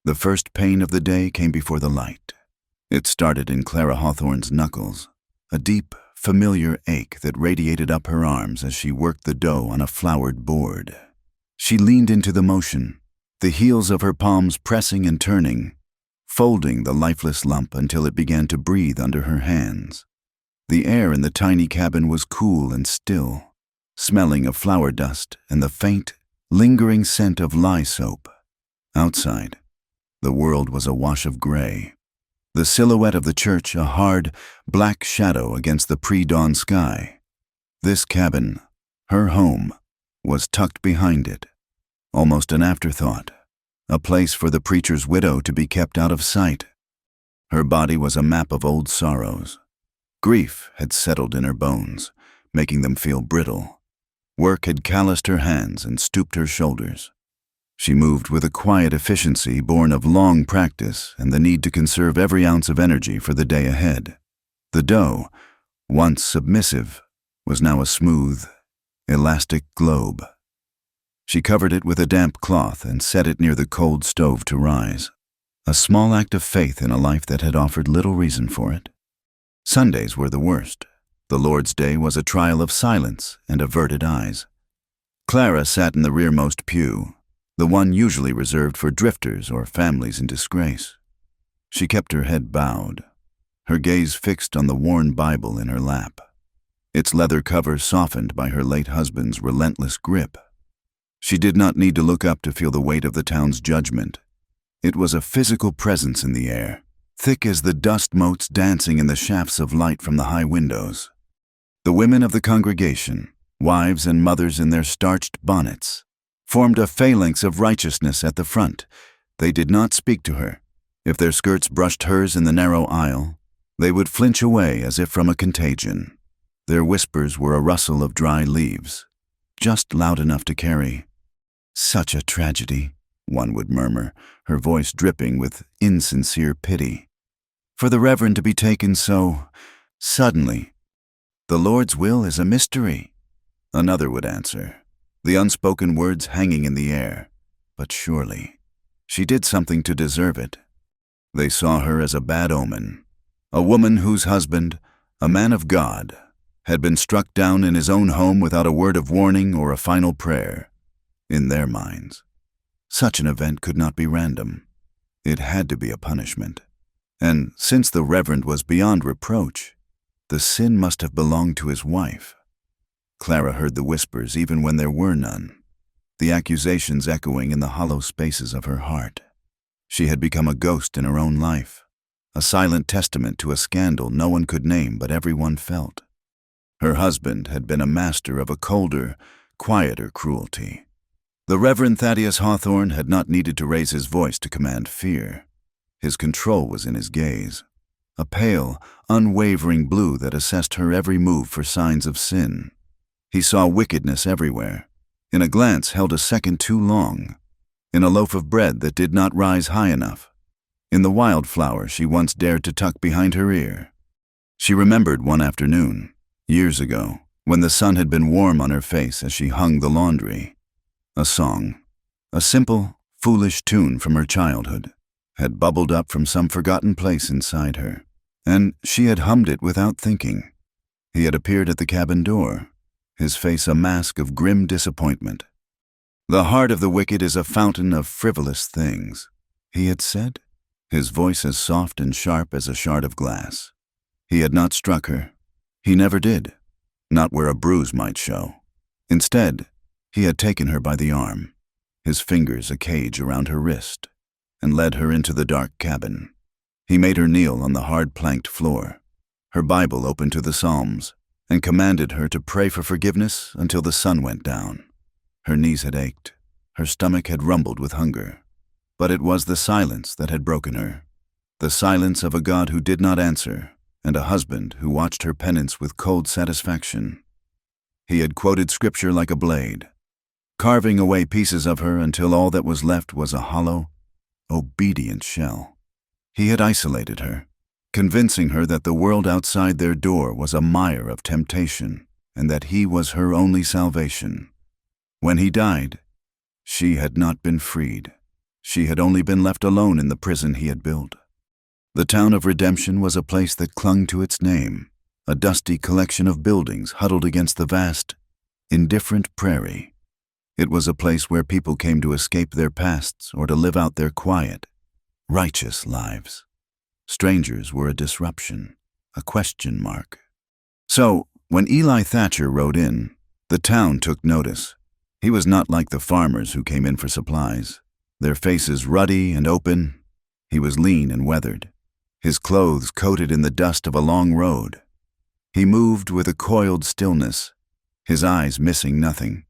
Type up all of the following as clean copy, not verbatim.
The first pain of the day came before the light. It started in Clara Hawthorne's knuckles, a deep, familiar ache that radiated up her arms as she worked the dough on a floured board. She leaned into the motion, the heels of her palms pressing and turning, folding the lifeless lump until it began to breathe under her hands. The air in the tiny cabin was cool and still, smelling of flour dust and the faint, lingering scent of lye soap. Outside, the world was a wash of gray. The silhouette of the church a hard, black shadow against the pre-dawn sky. This cabin, her home, was tucked behind it, almost an afterthought, a place for the preacher's widow to be kept out of sight. Her body was a map of old sorrows. Grief had settled in her bones, making them feel brittle. Work had calloused her hands and stooped her shoulders. She moved with a quiet efficiency born of long practice and the need to conserve every ounce of energy for the day ahead. The dough, once submissive, was now a smooth, elastic globe. She covered it with a damp cloth and set it near the cold stove to rise, a small act of faith in a life that had offered little reason for it. Sundays were the worst. The Lord's Day was a trial of silence and averted eyes. Clara sat in the rearmost pew, the one usually reserved for drifters or families in disgrace. She kept her head bowed, her gaze fixed on the worn Bible in her lap, its leather cover softened by her late husband's relentless grip. She did not need to look up to feel the weight of the town's judgment. It was a physical presence in the air, thick as the dust motes dancing in the shafts of light from the high windows. The women of the congregation, wives and mothers in their starched bonnets, formed a phalanx of righteousness at the front. They did not speak to her. If their skirts brushed hers in the narrow aisle, they would flinch away as if from a contagion. Their whispers were a rustle of dry leaves, just loud enough to carry. "Such a tragedy," one would murmur, her voice dripping with insincere pity. "For the Reverend to be taken so suddenly. The Lord's will is a mystery," another would answer, the unspoken words hanging in the air. But surely, she did something to deserve it. They saw her as a bad omen, a woman whose husband, a man of God, had been struck down in his own home without a word of warning or a final prayer. In their minds, such an event could not be random. It had to be a punishment. And since the Reverend was beyond reproach, the sin must have belonged to his wife. Clara heard the whispers even when there were none, the accusations echoing in the hollow spaces of her heart. She had become a ghost in her own life, a silent testament to a scandal no one could name but everyone felt. Her husband had been a master of a colder, quieter cruelty. The Reverend Thaddeus Hawthorne had not needed to raise his voice to command fear. His control was in his gaze, a pale, unwavering blue that assessed her every move for signs of sin. He saw wickedness everywhere, in a glance held a second too long, in a loaf of bread that did not rise high enough, in the wildflower she once dared to tuck behind her ear. She remembered one afternoon, years ago, when the sun had been warm on her face as she hung the laundry. A song, a simple, foolish tune from her childhood, had bubbled up from some forgotten place inside her, and she had hummed it without thinking. He had appeared at the cabin door, his face a mask of grim disappointment. "The heart of the wicked is a fountain of frivolous things," he had said, his voice as soft and sharp as a shard of glass. He had not struck her. He never did, not where a bruise might show. Instead, he had taken her by the arm, his fingers a cage around her wrist, and led her into the dark cabin. He made her kneel on the hard planked floor, her Bible open to the Psalms, and commanded her to pray for forgiveness until the sun went down. Her knees had ached, her stomach had rumbled with hunger, but it was the silence that had broken her, the silence of a God who did not answer, and a husband who watched her penance with cold satisfaction. He had quoted scripture like a blade, carving away pieces of her until all that was left was a hollow, obedient shell. He had isolated her, convincing her that the world outside their door was a mire of temptation and that he was her only salvation. When he died, she had not been freed. she had only been left alone in the prison he had built. The town of Redemption was a place that clung to its name, a dusty collection of buildings huddled against the vast, indifferent prairie. It was a place where people came to escape their pasts or to live out their quiet, righteous lives. Strangers were a disruption, a question mark. So, when Eli Thatcher rode in, the town took notice. He was not like the farmers who came in for supplies, their faces ruddy and open. He was lean and weathered, his clothes coated in the dust of a long road. He moved with a coiled stillness, his eyes missing nothing.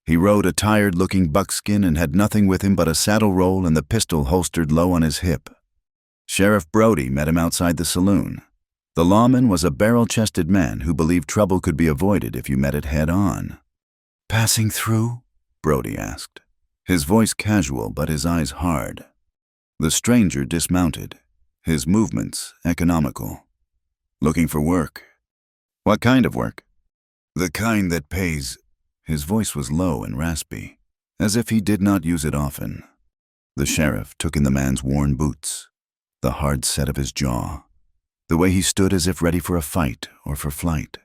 He rode a tired-looking buckskin and had nothing with him but a saddle roll and the pistol holstered low on his hip. Sheriff Brody met him outside the saloon. The lawman was a barrel-chested man who believed trouble could be avoided if you met it head-on. "Passing through?" Brody asked, his voice casual but his eyes hard. The stranger dismounted, his movements economical. "Looking for work." "What kind of work?" "The kind that pays." His voice was low and raspy, as if he did not use it often. The sheriff took in the man's worn boots, the hard set of his jaw, the way he stood as if ready for a fight or for flight.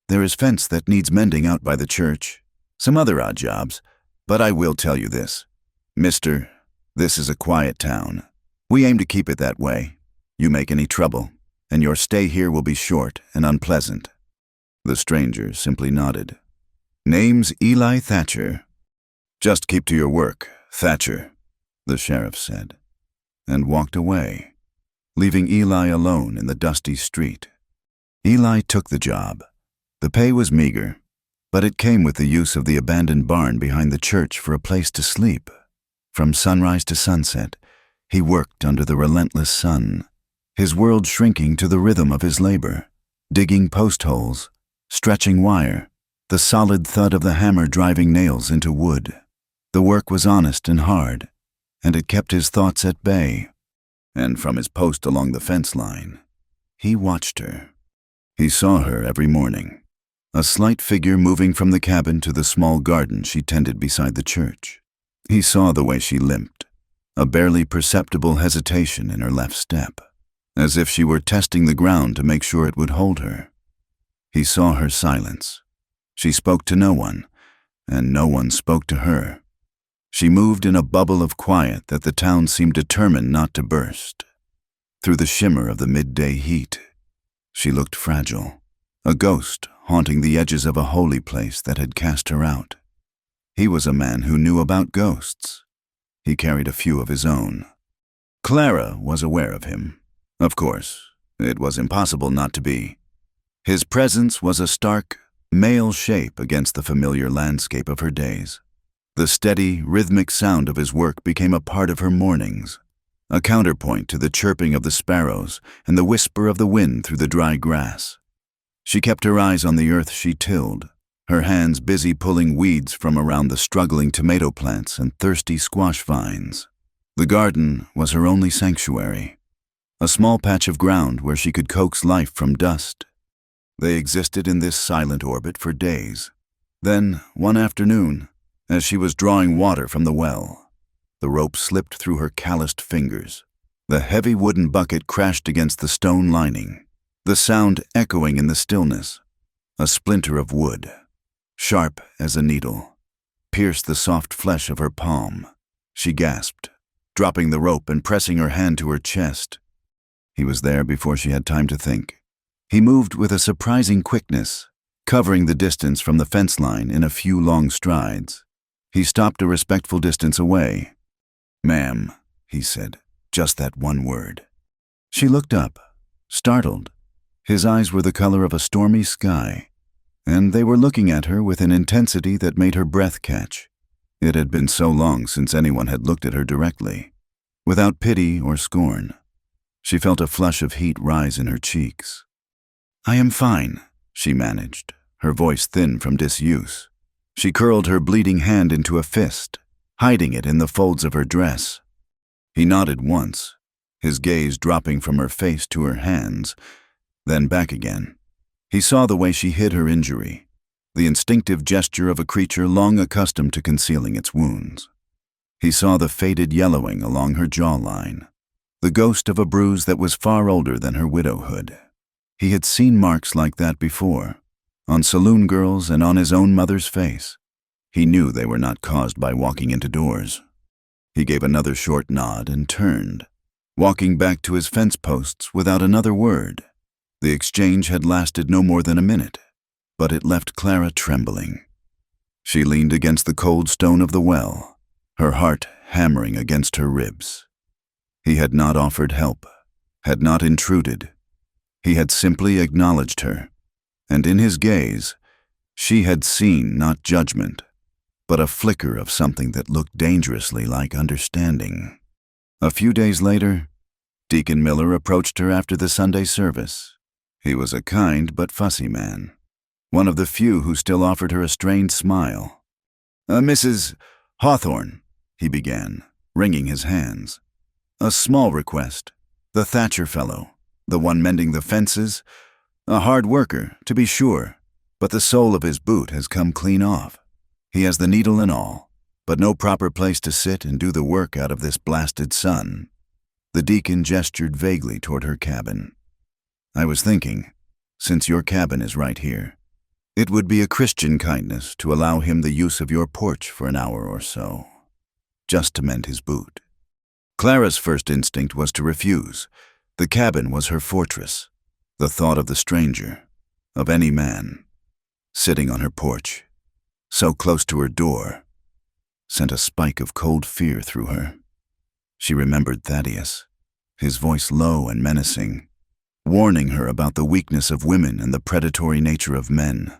"There is fence that needs mending out by the church, some other odd jobs, but I will tell you this. Mister, this is a quiet town. We aim to keep it that way. You make any trouble, and your stay here will be short and unpleasant." The stranger simply nodded. "Name's Eli Thatcher." "Just keep to your work, Thatcher," the sheriff said, and walked away, leaving Eli alone in the dusty street. Eli took the job. The pay was meager, but it came with the use of the abandoned barn behind the church for a place to sleep. From sunrise to sunset, he worked under the relentless sun, his world shrinking to the rhythm of his labor, digging post holes, stretching wire, the solid thud of the hammer driving nails into wood. The work was honest and hard, and it kept his thoughts at bay. And from his post along the fence line, he watched her. He saw her every morning, a slight figure moving from the cabin to the small garden she tended beside the church. He saw the way she limped, a barely perceptible hesitation in her left step, as if she were testing the ground to make sure it would hold her. He saw her silence. She spoke to no one, and no one spoke to her. She moved in a bubble of quiet that the town seemed determined not to burst. Through the shimmer of the midday heat, she looked fragile, a ghost haunting the edges of a holy place that had cast her out. He was a man who knew about ghosts. He carried a few of his own. Clara was aware of him. Of course, it was impossible not to be. His presence was a stark, male shape against the familiar landscape of her days. The steady, rhythmic sound of his work became a part of her mornings, a counterpoint to the chirping of the sparrows and the whisper of the wind through the dry grass. She kept her eyes on the earth she tilled, her hands busy pulling weeds from around the struggling tomato plants and thirsty squash vines. The garden was her only sanctuary, a small patch of ground where she could coax life from dust. They existed in this silent orbit for days. Then, one afternoon, as she was drawing water from the well, the rope slipped through her calloused fingers. The heavy wooden bucket crashed against the stone lining, the sound echoing in the stillness. A splinter of wood, sharp as a needle, pierced the soft flesh of her palm. She gasped, dropping the rope and pressing her hand to her chest. He was there before she had time to think. He moved with a surprising quickness, covering the distance from the fence line in a few long strides. He stopped a respectful distance away. "Ma'am," he said, just that one word. She looked up, startled. His eyes were the color of a stormy sky, and they were looking at her with an intensity that made her breath catch. It had been so long since anyone had looked at her directly, without pity or scorn. She felt a flush of heat rise in her cheeks. "I am fine," she managed, her voice thin from disuse. She curled her bleeding hand into a fist, hiding it in the folds of her dress. He nodded once, his gaze dropping from her face to her hands, then back again. He saw the way she hid her injury, the instinctive gesture of a creature long accustomed to concealing its wounds. He saw the faded yellowing along her jawline, the ghost of a bruise that was far older than her widowhood. He had seen marks like that before, on saloon girls and on his own mother's face. He knew they were not caused by walking into doors. He gave another short nod and turned, walking back to his fence posts without another word. The exchange had lasted no more than a minute, but it left Clara trembling. She leaned against the cold stone of the well, her heart hammering against her ribs. He had not offered help, had not intruded. He had simply acknowledged her, and in his gaze, she had seen not judgment, but a flicker of something that looked dangerously like understanding. A few days later, Deacon Miller approached her after the Sunday service. He was a kind but fussy man, one of the few who still offered her a strained smile. "Mrs. Hawthorne," he began, wringing his hands. "A small request. The Thatcher fellow, the one mending the fences, a hard worker, to be sure, but the sole of his boot has come clean off. He has the needle and all, but no proper place to sit and do the work out of this blasted sun." The deacon gestured vaguely toward her cabin. "I was thinking, since your cabin is right here, it would be a Christian kindness to allow him the use of your porch for an hour or so, just to mend his boot." Clara's first instinct was to refuse. The cabin was her fortress. The thought of the stranger, of any man, sitting on her porch, so close to her door, sent a spike of cold fear through her. She remembered Thaddeus, his voice low and menacing, warning her about the weakness of women and the predatory nature of men.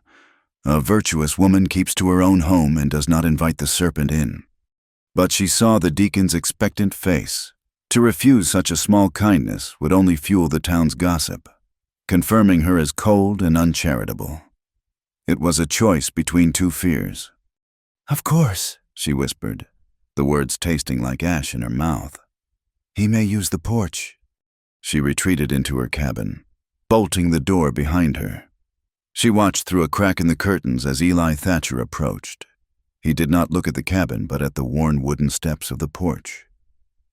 A virtuous woman keeps to her own home and does not invite the serpent in. But she saw the deacon's expectant face. To refuse such a small kindness would only fuel the town's gossip, confirming her as cold and uncharitable. It was a choice between two fears. "Of course," she whispered, the words tasting like ash in her mouth. "He may use the porch." She retreated into her cabin, bolting the door behind her. She watched through a crack in the curtains as Eli Thatcher approached. He did not look at the cabin, but at the worn wooden steps of the porch.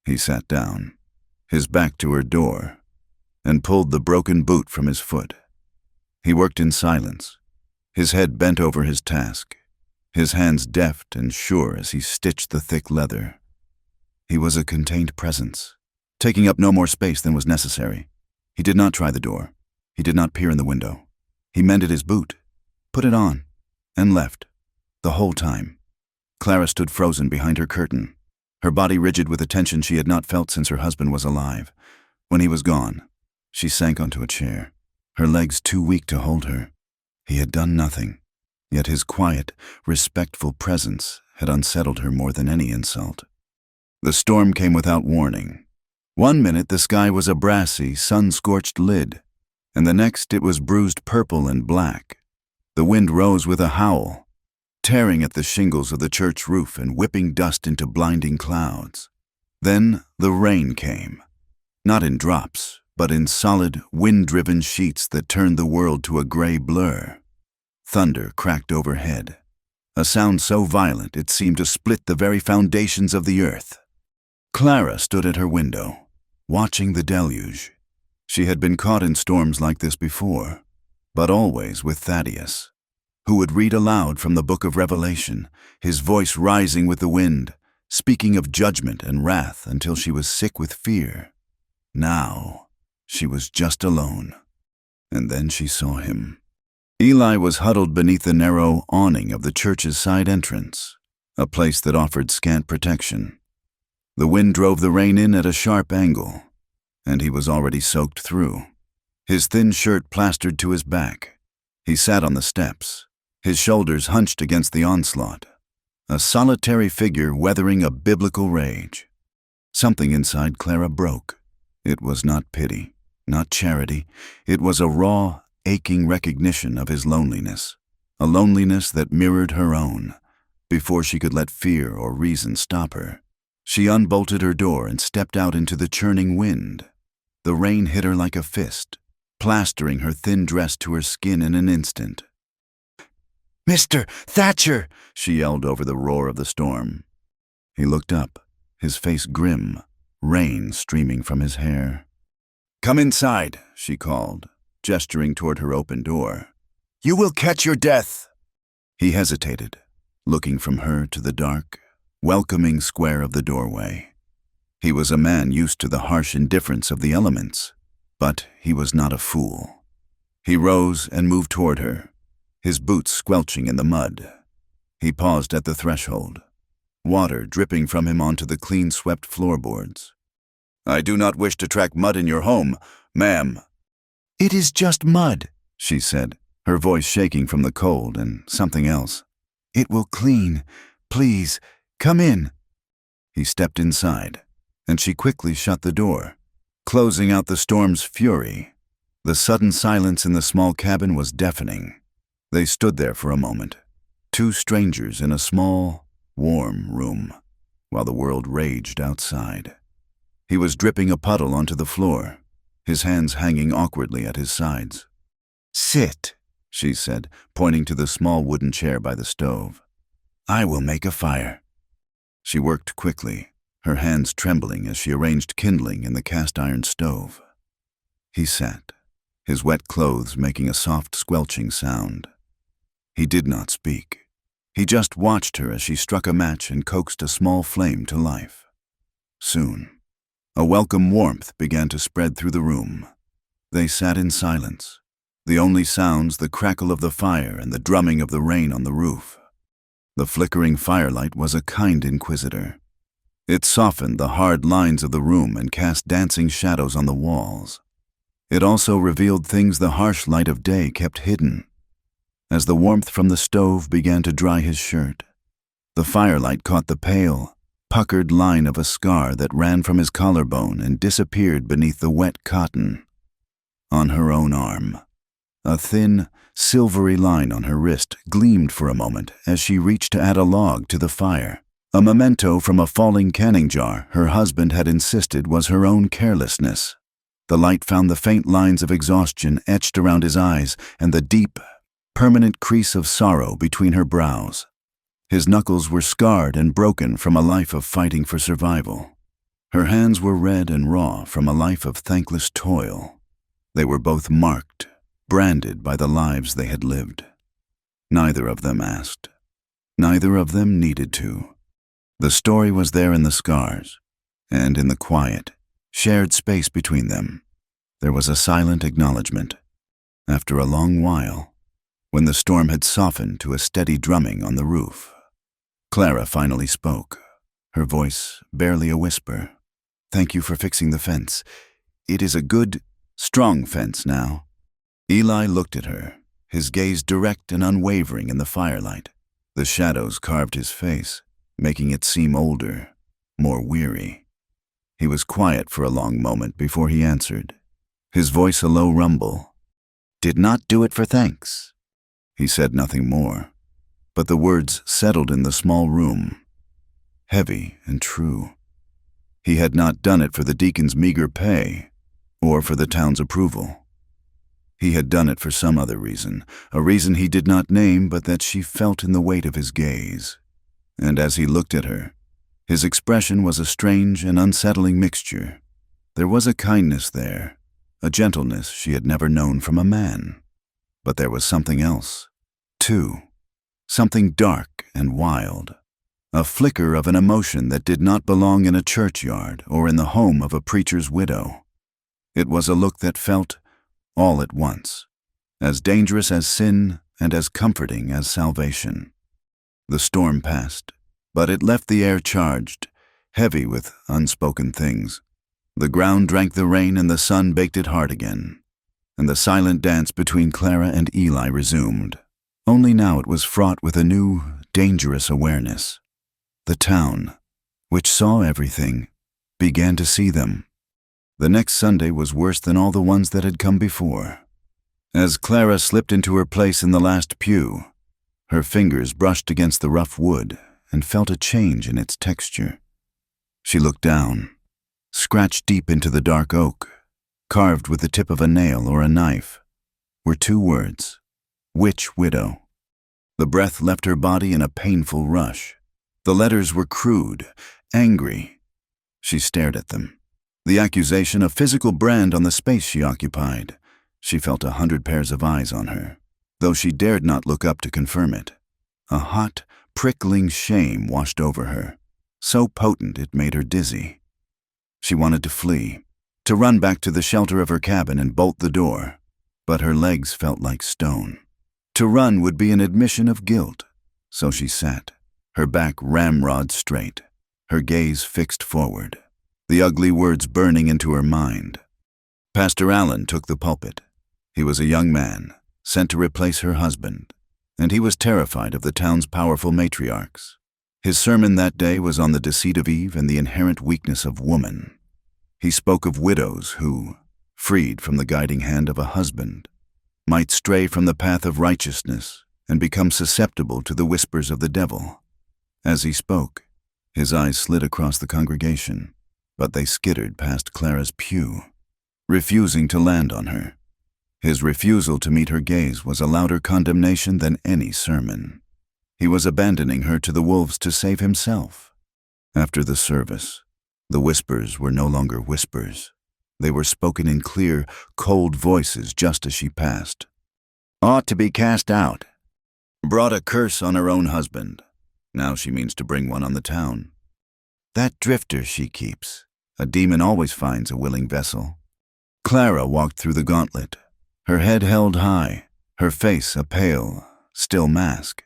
He sat down, his back to her door, and pulled the broken boot from his foot. He worked in silence, his head bent over his task, his hands deft and sure as he stitched the thick leather. He was a contained presence, taking up no more space than was necessary. He did not try the door. He did not peer in the window. He mended his boot, put it on, and left. The whole time, Clara stood frozen behind her curtain, her body rigid with a tension she had not felt since her husband was alive. When he was gone, she sank onto a chair, her legs too weak to hold her. He had done nothing, yet his quiet, respectful presence had unsettled her more than any insult. The storm came without warning. One minute the sky was a brassy, sun-scorched lid, and the next it was bruised purple and black. The wind rose with a howl, tearing at the shingles of the church roof and whipping dust into blinding clouds. Then the rain came, not in drops, but in solid, wind-driven sheets that turned the world to a gray blur. Thunder cracked overhead, a sound so violent it seemed to split the very foundations of the earth. Clara stood at her window, watching the deluge. She had been caught in storms like this before, but always with Thaddeus, who would read aloud from the book of Revelation, his voice rising with the wind, speaking of judgment and wrath until she was sick with fear. Now, she was just alone. And then she saw him. Eli was huddled beneath the narrow awning of the church's side entrance, a place that offered scant protection. The wind drove the rain in at a sharp angle, and he was already soaked through, his thin shirt plastered to his back. He sat on the steps, his shoulders hunched against the onslaught, a solitary figure weathering a biblical rage. Something inside Clara broke. It was not pity, not charity. It was a raw, aching recognition of his loneliness, a loneliness that mirrored her own, before she could let fear or reason stop her. She unbolted her door and stepped out into the churning wind. The rain hit her like a fist, plastering her thin dress to her skin in an instant. "Mr. Thatcher!" she yelled over the roar of the storm. He looked up, his face grim, rain streaming from his hair. "Come inside," she called, gesturing toward her open door. "You will catch your death." He hesitated, looking from her to the dark, welcoming square of the doorway. He was a man used to the harsh indifference of the elements, but he was not a fool. He rose and moved toward her, his boots squelching in the mud. He paused at the threshold, water dripping from him onto the clean-swept floorboards. "I do not wish to track mud in your home, ma'am." "It is just mud," she said, her voice shaking from the cold and something else. "It will clean. Please, come in." He stepped inside, and she quickly shut the door, closing out the storm's fury. The sudden silence in the small cabin was deafening. They stood there for a moment, two strangers in a small, warm room, while the world raged outside. He was dripping a puddle onto the floor, his hands hanging awkwardly at his sides. "Sit," she said, pointing to the small wooden chair by the stove. "I will make a fire." She worked quickly, her hands trembling as she arranged kindling in the cast-iron stove. He sat, his wet clothes making a soft squelching sound. He did not speak. He just watched her as she struck a match and coaxed a small flame to life. Soon, a welcome warmth began to spread through the room. They sat in silence, the only sounds the crackle of the fire and the drumming of the rain on the roof. The flickering firelight was a kind inquisitor. It softened the hard lines of the room and cast dancing shadows on the walls. It also revealed things the harsh light of day kept hidden. As the warmth from the stove began to dry his shirt, the firelight caught the pale, puckered line of a scar that ran from his collarbone and disappeared beneath the wet cotton. On her own arm, a thin, silvery line on her wrist gleamed for a moment as she reached to add a log to the fire, a memento from a falling canning jar her husband had insisted was her own carelessness. The light found the faint lines of exhaustion etched around his eyes and the deep, permanent crease of sorrow between her brows. His knuckles were scarred and broken from a life of fighting for survival. Her hands were red and raw from a life of thankless toil. They were both marked, branded by the lives they had lived. Neither of them asked. Neither of them needed to. The story was there in the scars, and in the quiet, shared space between them. There was a silent acknowledgement. After a long while, when the storm had softened to a steady drumming on the roof, Clara finally spoke, her voice barely a whisper. "Thank you for fixing the fence. It is a good, strong fence now." Eli looked at her, his gaze direct and unwavering in the firelight. The shadows carved his face, making it seem older, more weary. He was quiet for a long moment before he answered, his voice a low rumble. "Did not do it for thanks." He said nothing more, but the words settled in the small room, heavy and true. He had not done it for the deacon's meager pay, or for the town's approval. He had done it for some other reason, a reason he did not name but that she felt in the weight of his gaze. And as he looked at her, his expression was a strange and unsettling mixture. There was a kindness there, a gentleness she had never known from a man. But there was something else, too, something dark and wild, a flicker of an emotion that did not belong in a churchyard or in the home of a preacher's widow. It was a look that felt, all at once, as dangerous as sin and as comforting as salvation. The storm passed, but it left the air charged, heavy with unspoken things. The ground drank the rain and the sun baked it hard again, and the silent dance between Clara and Eli resumed. Only now it was fraught with a new, dangerous awareness. The town, which saw everything, began to see them. The next Sunday was worse than all the ones that had come before. As Clara slipped into her place in the last pew, her fingers brushed against the rough wood and felt a change in its texture. She looked down, scratched deep into the dark oak. Carved with the tip of a nail or a knife were two words, "Which widow?" The breath left her body in a painful rush. The letters were crude, angry. She stared at them. The accusation, a physical brand on the space she occupied. She felt 100 pairs of eyes on her, though she dared not look up to confirm it. A hot, prickling shame washed over her, so potent it made her dizzy. She wanted to flee, to run back to the shelter of her cabin and bolt the door, but her legs felt like stone. To run would be an admission of guilt, so she sat, her back ramrod straight, her gaze fixed forward, the ugly words burning into her mind. Pastor Allen took the pulpit. He was a young man, sent to replace her husband, and he was terrified of the town's powerful matriarchs. His sermon that day was on the deceit of Eve and the inherent weakness of woman. He spoke of widows who, freed from the guiding hand of a husband, might stray from the path of righteousness and become susceptible to the whispers of the devil. As he spoke, his eyes slid across the congregation, but they skittered past Clara's pew, refusing to land on her. His refusal to meet her gaze was a louder condemnation than any sermon. He was abandoning her to the wolves to save himself. After the service, the whispers were no longer whispers. They were spoken in clear, cold voices just as she passed. Ought to be cast out. Brought a curse on her own husband. Now she means to bring one on the town. That drifter she keeps. A demon always finds a willing vessel. Clara walked through the gauntlet, her head held high, her face a pale, still mask.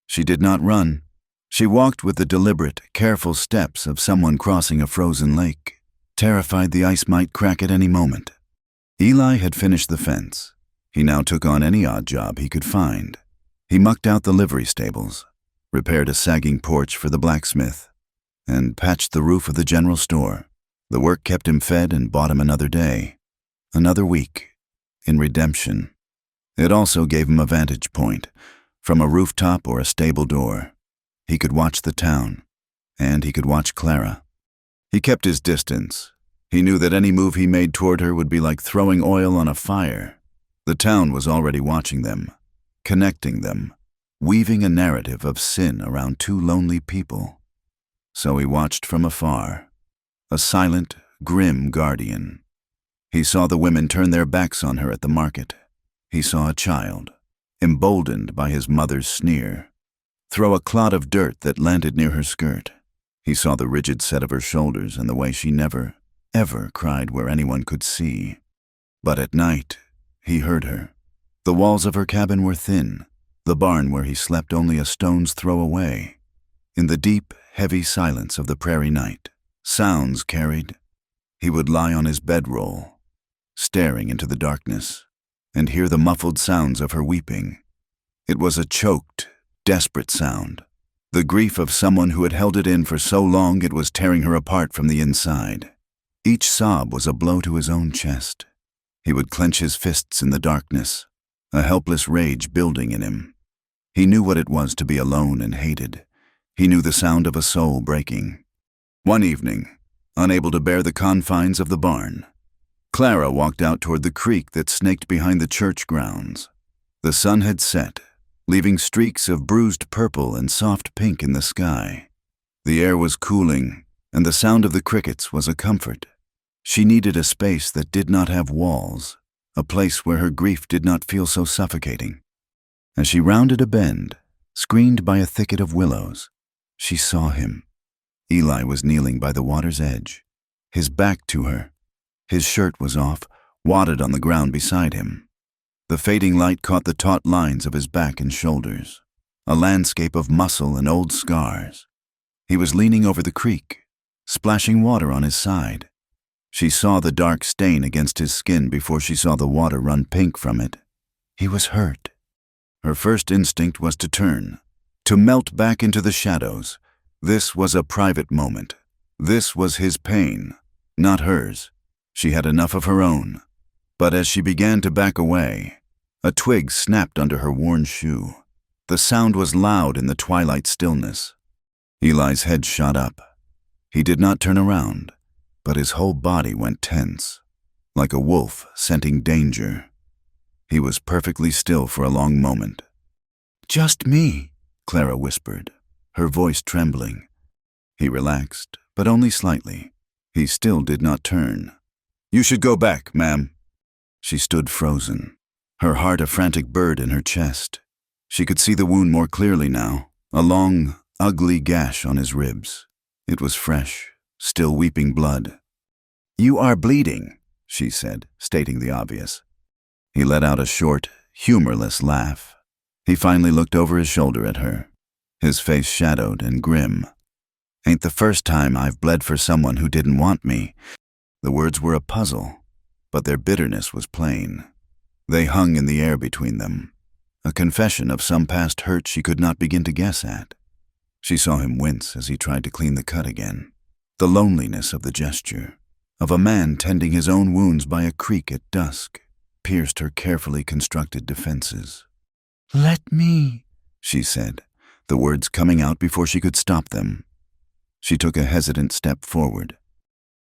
She did not run. She walked with the deliberate, careful steps of someone crossing a frozen lake, terrified the ice might crack at any moment. Eli had finished the fence. He now took on any odd job he could find. He mucked out the livery stables, repaired a sagging porch for the blacksmith, and patched the roof of the general store. The work kept him fed and bought him another day, another week, in redemption. It also gave him a vantage point, from a rooftop or a stable door. He could watch the town, and he could watch Clara. He kept his distance. He knew that any move he made toward her would be like throwing oil on a fire. The town was already watching them, connecting them, weaving a narrative of sin around two lonely people. So he watched from afar, a silent, grim guardian. He saw the women turn their backs on her at the market. He saw a child, emboldened by his mother's sneer, throw a clod of dirt that landed near her skirt. He saw the rigid set of her shoulders and the way she never, ever cried where anyone could see. But at night, he heard her. The walls of her cabin were thin, the barn where he slept only a stone's throw away. In the deep, heavy silence of the prairie night, sounds carried. He would lie on his bedroll, staring into the darkness, and hear the muffled sounds of her weeping. It was a choked, desperate sound, the grief of someone who had held it in for so long it was tearing her apart from the inside. Each sob was a blow to his own chest. He would clench his fists in the darkness, a helpless rage building in him. He knew what it was to be alone and hated. He knew the sound of a soul breaking. One evening, unable to bear the confines of the barn, Clara walked out toward the creek that snaked behind the church grounds. The sun had set, leaving streaks of bruised purple and soft pink in the sky. The air was cooling, and the sound of the crickets was a comfort. She needed a space that did not have walls, a place where her grief did not feel so suffocating. As she rounded a bend, screened by a thicket of willows, she saw him. Eli was kneeling by the water's edge, his back to her. His shirt was off, wadded on the ground beside him. The fading light caught the taut lines of his back and shoulders, a landscape of muscle and old scars. He was leaning over the creek, splashing water on his side. She saw the dark stain against his skin before she saw the water run pink from it. He was hurt. Her first instinct was to turn, to melt back into the shadows. This was a private moment. This was his pain, not hers. She had enough of her own. But as she began to back away, a twig snapped under her worn shoe. The sound was loud in the twilight stillness. Eli's head shot up. He did not turn around, but his whole body went tense, like a wolf scenting danger. He was perfectly still for a long moment. "Just me," Clara whispered, her voice trembling. He relaxed, but only slightly. He still did not turn. "You should go back, ma'am." She stood frozen, her heart a frantic bird in her chest. She could see the wound more clearly now, a long, ugly gash on his ribs. It was fresh, still weeping blood. "You are bleeding," she said, stating the obvious. He let out a short, humorless laugh. He finally looked over his shoulder at her, his face shadowed and grim. "Ain't the first time I've bled for someone who didn't want me." The words were a puzzle, but their bitterness was plain. They hung in the air between them, a confession of some past hurt she could not begin to guess at. She saw him wince as he tried to clean the cut again. The loneliness of the gesture, of a man tending his own wounds by a creek at dusk, pierced her carefully constructed defenses. "Let me," she said, the words coming out before she could stop them. She took a hesitant step forward.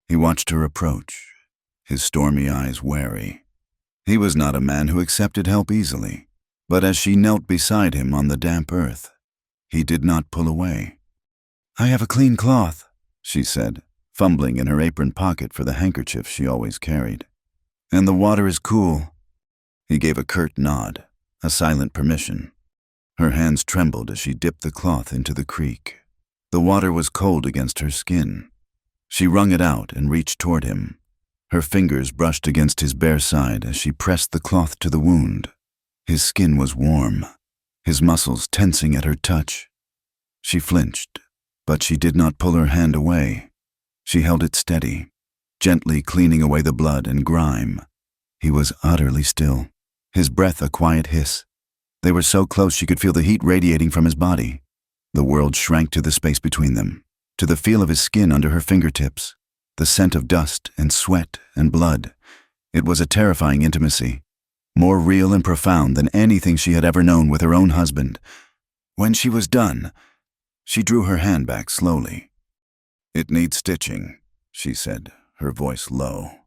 He watched her approach, his stormy eyes wary. He was not a man who accepted help easily, but as she knelt beside him on the damp earth, he did not pull away. "I have a clean cloth," she said, fumbling in her apron pocket for the handkerchief she always carried. "And the water is cool." He gave a curt nod, a silent permission. Her hands trembled as she dipped the cloth into the creek. The water was cold against her skin. She wrung it out and reached toward him. Her fingers brushed against his bare side as she pressed the cloth to the wound. His skin was warm, his muscles tensing at her touch. She flinched, but she did not pull her hand away. She held it steady, gently cleaning away the blood and grime. He was utterly still, his breath a quiet hiss. They were so close she could feel the heat radiating from his body. The world shrank to the space between them, to the feel of his skin under her fingertips, the scent of dust and sweat and blood. It was a terrifying intimacy, more real and profound than anything she had ever known with her own husband. When she was done, she drew her hand back slowly. "It needs stitching," she said, her voice low.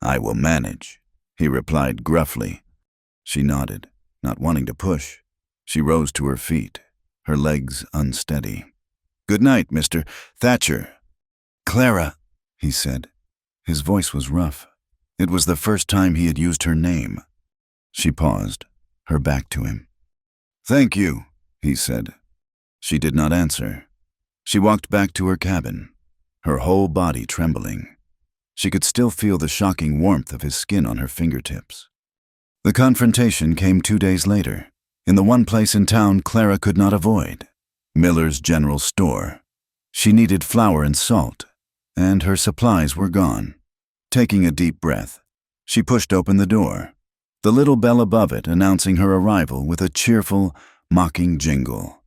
"I will manage," he replied gruffly. She nodded, not wanting to push. She rose to her feet, her legs unsteady. "Good night, Mr. Thatcher." "Clara," he said. His voice was rough. It was the first time he had used her name. She paused, her back to him. "Thank you," he said. She did not answer. She walked back to her cabin, her whole body trembling. She could still feel the shocking warmth of his skin on her fingertips. The confrontation came 2 days later, in the one place in town Clara could not avoid, Miller's General Store. She needed flour and salt, and her supplies were gone. Taking a deep breath, she pushed open the door, the little bell above it announcing her arrival with a cheerful, mocking jingle.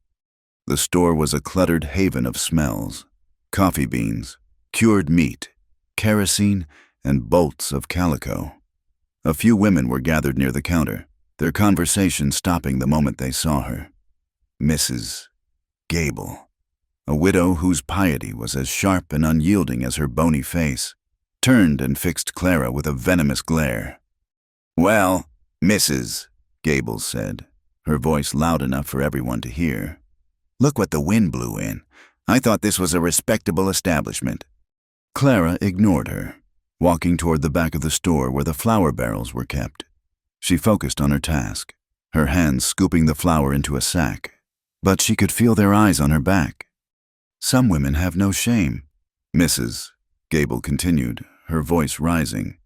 The store was a cluttered haven of smells: coffee beans, cured meat, kerosene, and bolts of calico. A few women were gathered near the counter, their conversation stopping the moment they saw her. Mrs. Gable, a widow whose piety was as sharp and unyielding as her bony face, turned and fixed Clara with a venomous glare. "Well, Mrs." Gable said, her voice loud enough for everyone to hear, "look what the wind blew in. I thought this was a respectable establishment." Clara ignored her, walking toward the back of the store where the flour barrels were kept. She focused on her task, her hands scooping the flour into a sack, but she could feel their eyes on her back. "Some women have no shame," Mrs. Gable continued, her voice rising.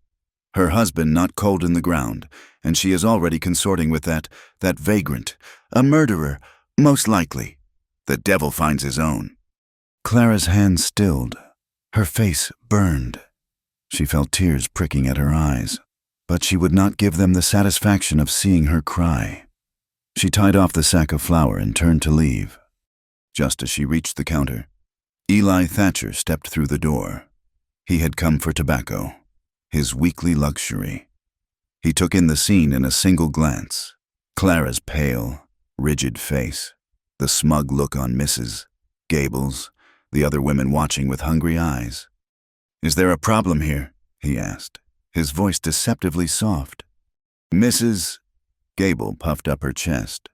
"Her husband not cold in the ground, and she is already consorting with that vagrant, a murderer, most likely. The devil finds his own." Clara's hands stilled, her face burned. She felt tears pricking at her eyes, but she would not give them the satisfaction of seeing her cry. She tied off the sack of flour and turned to leave. Just as she reached the counter, Eli Thatcher stepped through the door. He had come for tobacco, his weekly luxury. He took in the scene in a single glance: Clara's pale, rigid face, the smug look on Mrs. Gable's, the other women watching with hungry eyes. "Is there a problem here?" he asked, his voice deceptively soft. Mrs. Gable puffed up her chest.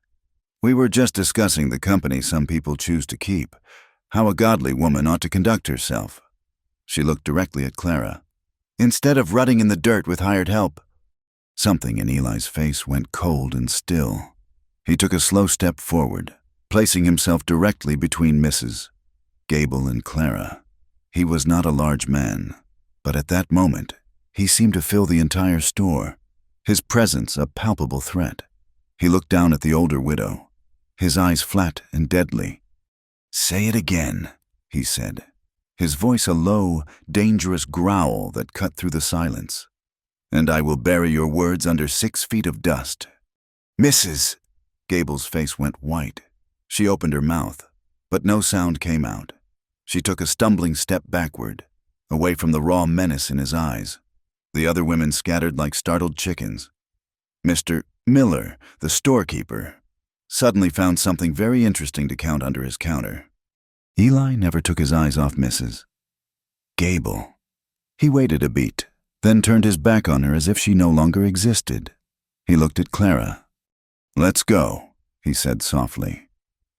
"We were just discussing the company some people choose to keep. how a godly woman ought to conduct herself. She looked directly at Clara. Instead of rutting in the dirt with hired help. Something in Eli's face went cold and still. He took a slow step forward, placing himself directly between Mrs. Gable and Clara. He was not a large man, but at that moment, he seemed to fill the entire store, his presence a palpable threat. He looked down at the older widow, his eyes flat and deadly. "Say it again," he said, his voice a low, dangerous growl that cut through the silence. "And I will bury your words under 6 feet of dust." "Mrs." Gable's face went white. She opened her mouth, but no sound came out. She took a stumbling step backward, away from the raw menace in his eyes. The other women scattered like startled chickens. Mr. Miller, the storekeeper, suddenly found something very interesting to count under his counter. Eli never took his eyes off Mrs. Gable. He waited a beat, then turned his back on her as if she no longer existed. He looked at Clara. "Let's go," he said softly.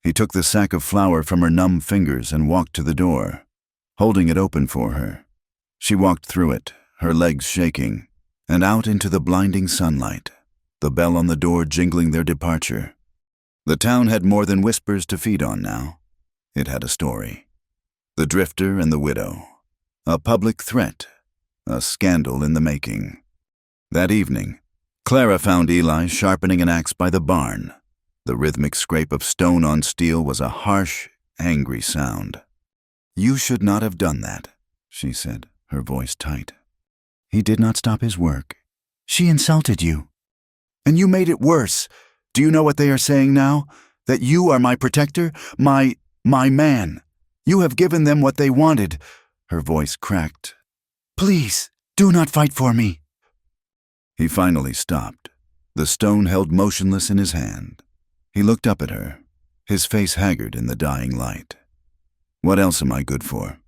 He took the sack of flour from her numb fingers and walked to the door, holding it open for her. She walked through it, her legs shaking, and out into the blinding sunlight, the bell on the door jingling their departure. The town had more than whispers to feed on now. It had a story. The drifter and the widow. A public threat. A scandal in the making. That evening, Clara found Eli sharpening an axe by the barn. The rhythmic scrape of stone on steel was a harsh, angry sound. "You should not have done that," she said, her voice tight. He did not stop his work. "She insulted you. And you made it worse. Do you know what they are saying now? That you are my protector, my man. You have given them what they wanted." Her voice cracked. "Please, do not fight for me." He finally stopped, the stone held motionless in his hand. He looked up at her, his face haggard in the dying light. "What else am I good for?"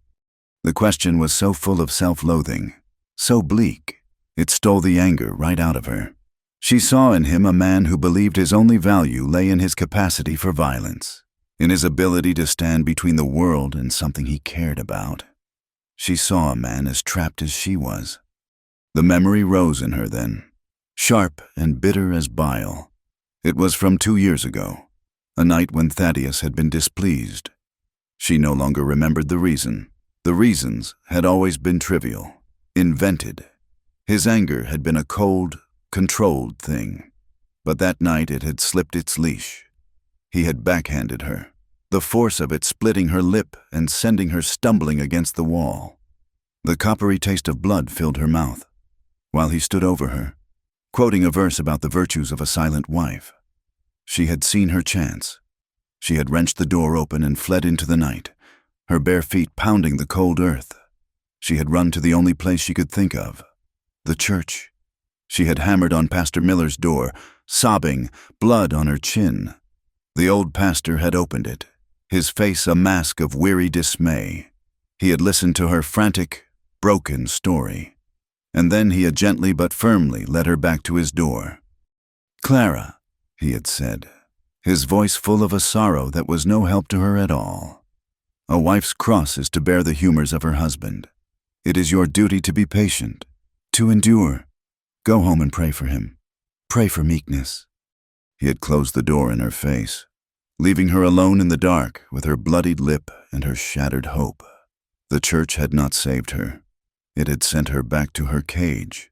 The question was so full of self-loathing, so bleak, it stole the anger right out of her. She saw in him a man who believed his only value lay in his capacity for violence, in his ability to stand between the world and something he cared about. She saw a man as trapped as she was. The memory rose in her then, sharp and bitter as bile. It was from 2 years ago, a night when Thaddeus had been displeased. She no longer remembered the reason. The reasons had always been trivial, invented. His anger had been a cold, controlled thing, but that night it had slipped its leash. He had backhanded her, the force of it splitting her lip and sending her stumbling against the wall. The coppery taste of blood filled her mouth, while he stood over her, quoting a verse about the virtues of a silent wife. She had seen her chance. She had wrenched the door open and fled into the night, her bare feet pounding the cold earth. She had run to the only place she could think of, the church. She had hammered on Pastor Miller's door, sobbing, blood on her chin. The old pastor had opened it, his face a mask of weary dismay. He had listened to her frantic, broken story, and then he had gently but firmly led her back to his door. "Clara," he had said, his voice full of a sorrow that was no help to her at all. "A wife's cross is to bear the humors of her husband. It is your duty to be patient, to endure. Go home and pray for him. Pray for meekness." He had closed the door in her face, leaving her alone in the dark with her bloodied lip and her shattered hope. The church had not saved her. It had sent her back to her cage.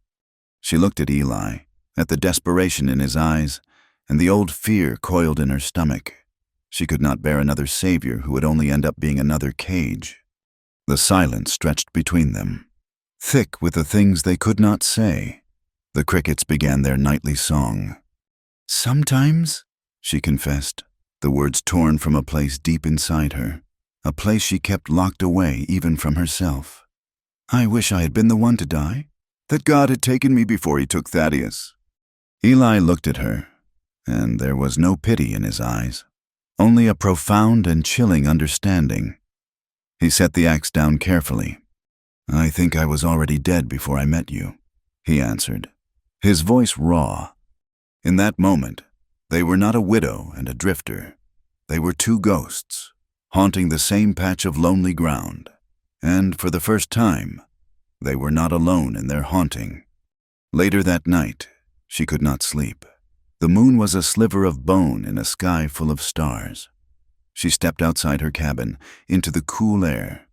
She looked at Eli, at the desperation in his eyes, and the old fear coiled in her stomach. She could not bear another savior who would only end up being another cage. The silence stretched between them, thick with the things they could not say. The crickets began their nightly song. "Sometimes," she confessed, the words torn from a place deep inside her, a place she kept locked away even from herself. "I wish I had been the one to die, that God had taken me before he took Thaddeus." Eli looked at her, and there was no pity in his eyes, only a profound and chilling understanding. He set the axe down carefully. "I think I was already dead before I met you," he answered, his voice raw. In that moment, they were not a widow and a drifter. They were two ghosts, haunting the same patch of lonely ground. And for the first time, they were not alone in their haunting. Later that night, she could not sleep. The moon was a sliver of bone in a sky full of stars. She stepped outside her cabin, into the cool air.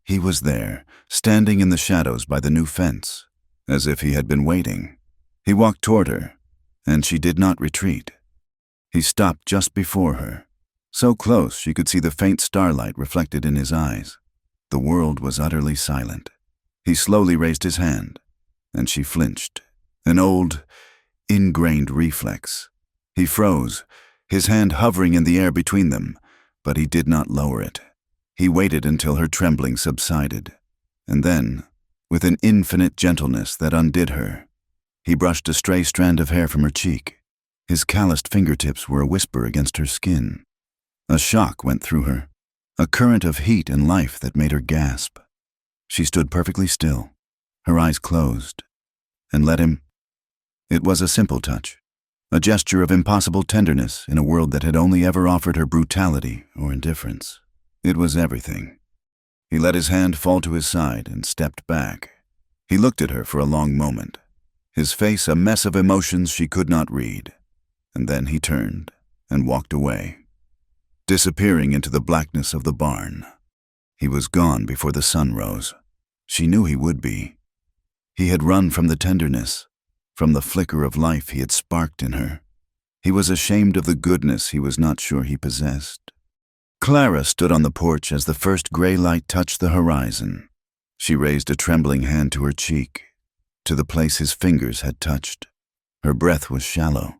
He was there, standing in the shadows by the new fence, as if he had been waiting. He walked toward her, and she did not retreat. He stopped just before her, so close she could see the faint starlight reflected in his eyes. The world was utterly silent. He slowly raised his hand, and she flinched, an old, ingrained reflex. He froze, his hand hovering in the air between them, but he did not lower it. He waited until her trembling subsided, and then, with an infinite gentleness that undid her, he brushed a stray strand of hair from her cheek. His calloused fingertips were a whisper against her skin. A shock went through her, a current of heat and life that made her gasp. She stood perfectly still, her eyes closed, and let him. It was a simple touch, a gesture of impossible tenderness in a world that had only ever offered her brutality or indifference. It was everything. He let his hand fall to his side and stepped back. He looked at her for a long moment, his face a mess of emotions she could not read. And then he turned and walked away, disappearing into the blackness of the barn. He was gone before the sun rose. She knew he would be. He had run from the tenderness, from the flicker of life he had sparked in her. He was ashamed of the goodness he was not sure he possessed. Clara stood on the porch as the first gray light touched the horizon. She raised a trembling hand to her cheek, to the place his fingers had touched. Her breath was shallow,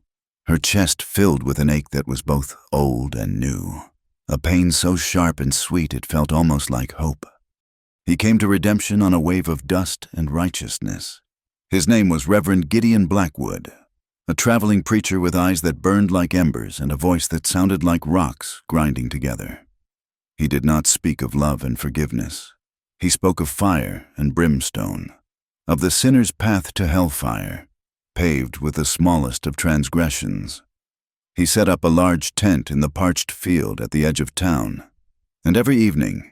her chest filled with an ache that was both old and new, a pain so sharp and sweet it felt almost like hope. He came to redemption on a wave of dust and righteousness. His name was Reverend Gideon Blackwood, a traveling preacher with eyes that burned like embers and a voice that sounded like rocks grinding together. He did not speak of love and forgiveness. He spoke of fire and brimstone, of the sinner's path to hellfire, paved with the smallest of transgressions. He set up a large tent in the parched field at the edge of town, and every evening,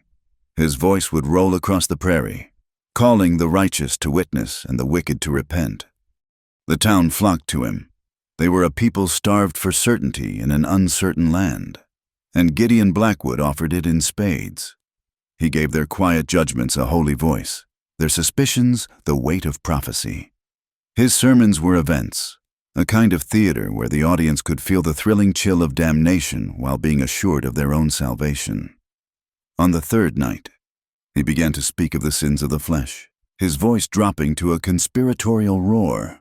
his voice would roll across the prairie, calling the righteous to witness and the wicked to repent. The town flocked to him. They were a people starved for certainty in an uncertain land, and Gideon Blackwood offered it in spades. He gave their quiet judgments a holy voice, their suspicions the weight of prophecy. His sermons were events, a kind of theater where the audience could feel the thrilling chill of damnation while being assured of their own salvation. On the third night, he began to speak of the sins of the flesh, his voice dropping to a conspiratorial roar.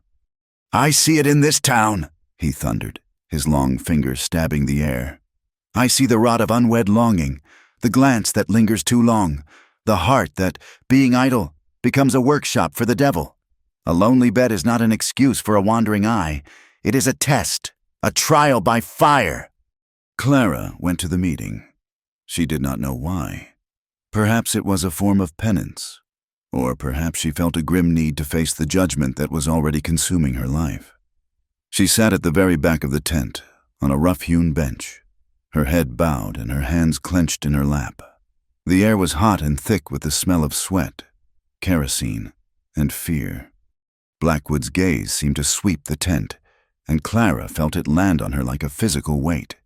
"I see it in this town," he thundered, his long fingers stabbing the air. "I see the rot of unwed longing, the glance that lingers too long, the heart that, being idle, becomes a workshop for the devil. A lonely bed is not an excuse for a wandering eye. It is a test, a trial by fire." Clara went to the meeting. She did not know why. Perhaps it was a form of penance, or perhaps she felt a grim need to face the judgment that was already consuming her life. She sat at the very back of the tent, on a rough-hewn bench, her head bowed and her hands clenched in her lap. The air was hot and thick with the smell of sweat, kerosene, and fear. Blackwood's gaze seemed to sweep the tent, and Clara felt it land on her like a physical weight.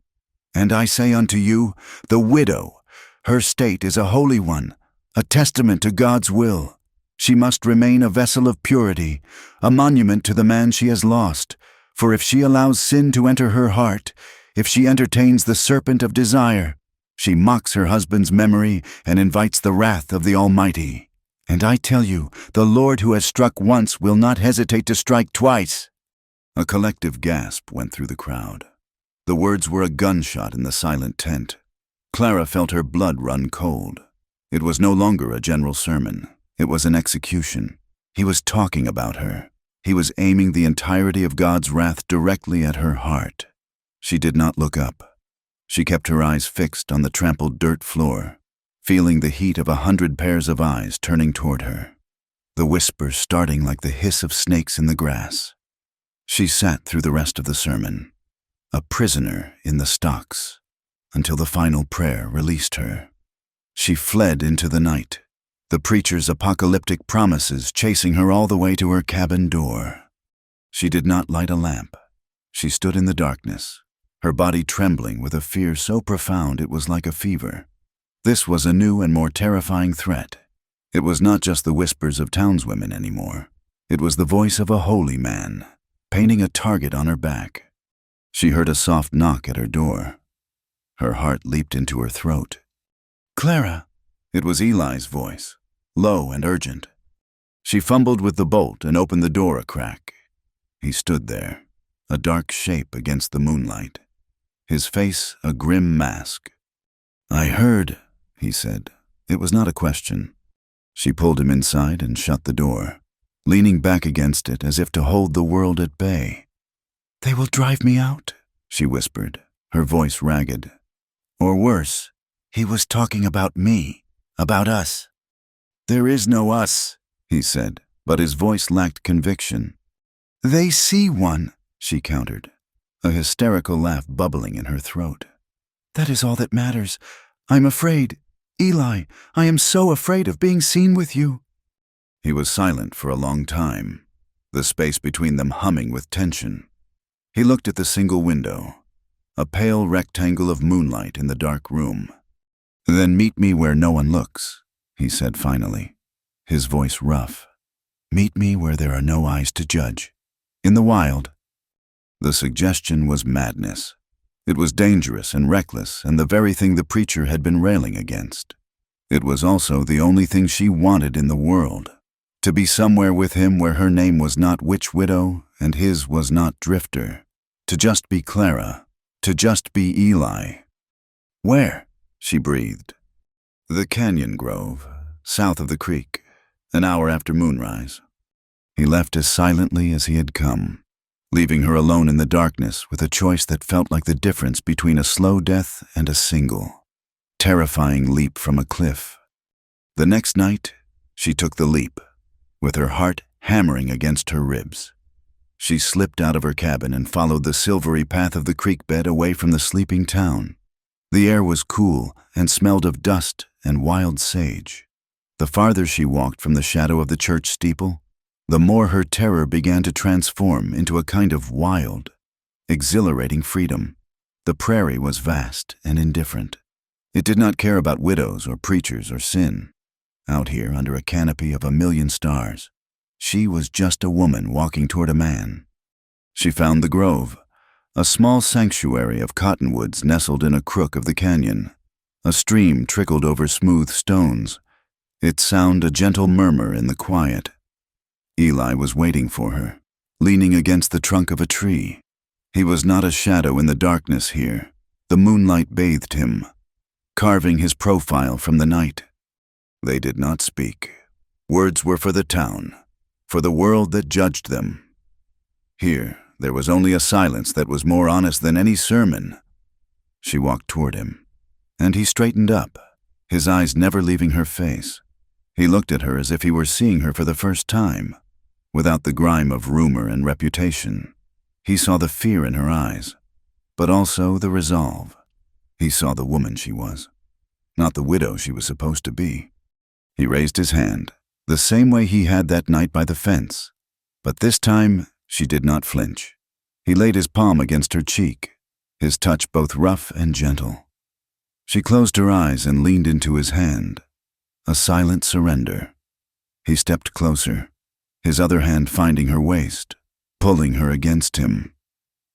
"And I say unto you, the widow, her state is a holy one, a testament to God's will. She must remain a vessel of purity, a monument to the man she has lost, for if she allows sin to enter her heart, if she entertains the serpent of desire, she mocks her husband's memory and invites the wrath of the Almighty. And I tell you, the Lord who has struck once will not hesitate to strike twice." A collective gasp went through the crowd. The words were a gunshot in the silent tent. Clara felt her blood run cold. It was no longer a general sermon. It was an execution. He was talking about her. He was aiming the entirety of God's wrath directly at her heart. She did not look up. She kept her eyes fixed on the trampled dirt floor, feeling the heat of 100 pairs of eyes turning toward her, the whispers starting like the hiss of snakes in the grass. She sat through the rest of the sermon, a prisoner in the stocks, until the final prayer released her. She fled into the night, the preacher's apocalyptic promises chasing her all the way to her cabin door. She did not light a lamp. She stood in the darkness, her body trembling with a fear so profound it was like a fever. This was a new and more terrifying threat. It was not just the whispers of townswomen anymore. It was the voice of a holy man, painting a target on her back. She heard a soft knock at her door. Her heart leaped into her throat. "Clara!" It was Eli's voice, low and urgent. She fumbled with the bolt and opened the door a crack. He stood there, a dark shape against the moonlight, his face a grim mask. "I heard," he said. It was not a question. She pulled him inside and shut the door, leaning back against it as if to hold the world at bay. "They will drive me out," she whispered, her voice ragged. "Or worse, he was talking about me, about us." "There is no us," he said, but his voice lacked conviction. "They see one," she countered, a hysterical laugh bubbling in her throat. "That is all that matters. I'm afraid. Eli, I am so afraid of being seen with you." He was silent for a long time, the space between them humming with tension. He looked at the single window, a pale rectangle of moonlight in the dark room. "Then meet me where no one looks," he said finally, his voice rough. "Meet me where there are no eyes to judge. In the wild." The suggestion was madness. It was dangerous and reckless and the very thing the preacher had been railing against. It was also the only thing she wanted in the world, to be somewhere with him where her name was not Witch Widow and his was not Drifter, to just be Clara, to just be Eli. "Where?" she breathed. "The canyon grove, south of the creek, an hour after moonrise." He left as silently as he had come, leaving her alone in the darkness with a choice that felt like the difference between a slow death and a single, terrifying leap from a cliff. The next night, she took the leap, with her heart hammering against her ribs. She slipped out of her cabin and followed the silvery path of the creek bed away from the sleeping town. The air was cool and smelled of dust and wild sage. The farther she walked from the shadow of the church steeple, the more her terror began to transform into a kind of wild, exhilarating freedom. The prairie was vast and indifferent. It did not care about widows or preachers or sin. Out here under a canopy of a million stars, she was just a woman walking toward a man. She found the grove, a small sanctuary of cottonwoods nestled in a crook of the canyon. A stream trickled over smooth stones, its sound a gentle murmur in the quiet. Eli was waiting for her, leaning against the trunk of a tree. He was not a shadow in the darkness here. The moonlight bathed him, carving his profile from the night. They did not speak. Words were for the town, for the world that judged them. Here, there was only a silence that was more honest than any sermon. She walked toward him, and he straightened up, his eyes never leaving her face. He looked at her as if he were seeing her for the first time, without the grime of rumor and reputation. He saw the fear in her eyes, but also the resolve. He saw the woman she was, not the widow she was supposed to be. He raised his hand, the same way he had that night by the fence, but this time she did not flinch. He laid his palm against her cheek, his touch both rough and gentle. She closed her eyes and leaned into his hand, a silent surrender. He stepped closer, his other hand finding her waist, pulling her against him.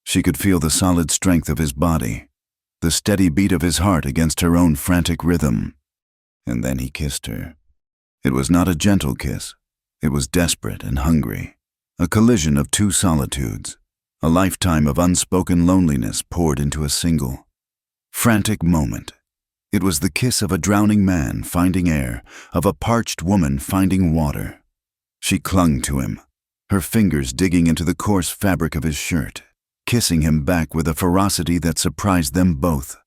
She could feel the solid strength of his body, the steady beat of his heart against her own frantic rhythm. And then he kissed her. It was not a gentle kiss. It was desperate and hungry, a collision of two solitudes, a lifetime of unspoken loneliness poured into a single, frantic moment. It was the kiss of a drowning man finding air, of a parched woman finding water. She clung to him, her fingers digging into the coarse fabric of his shirt, kissing him back with a ferocity that surprised them both.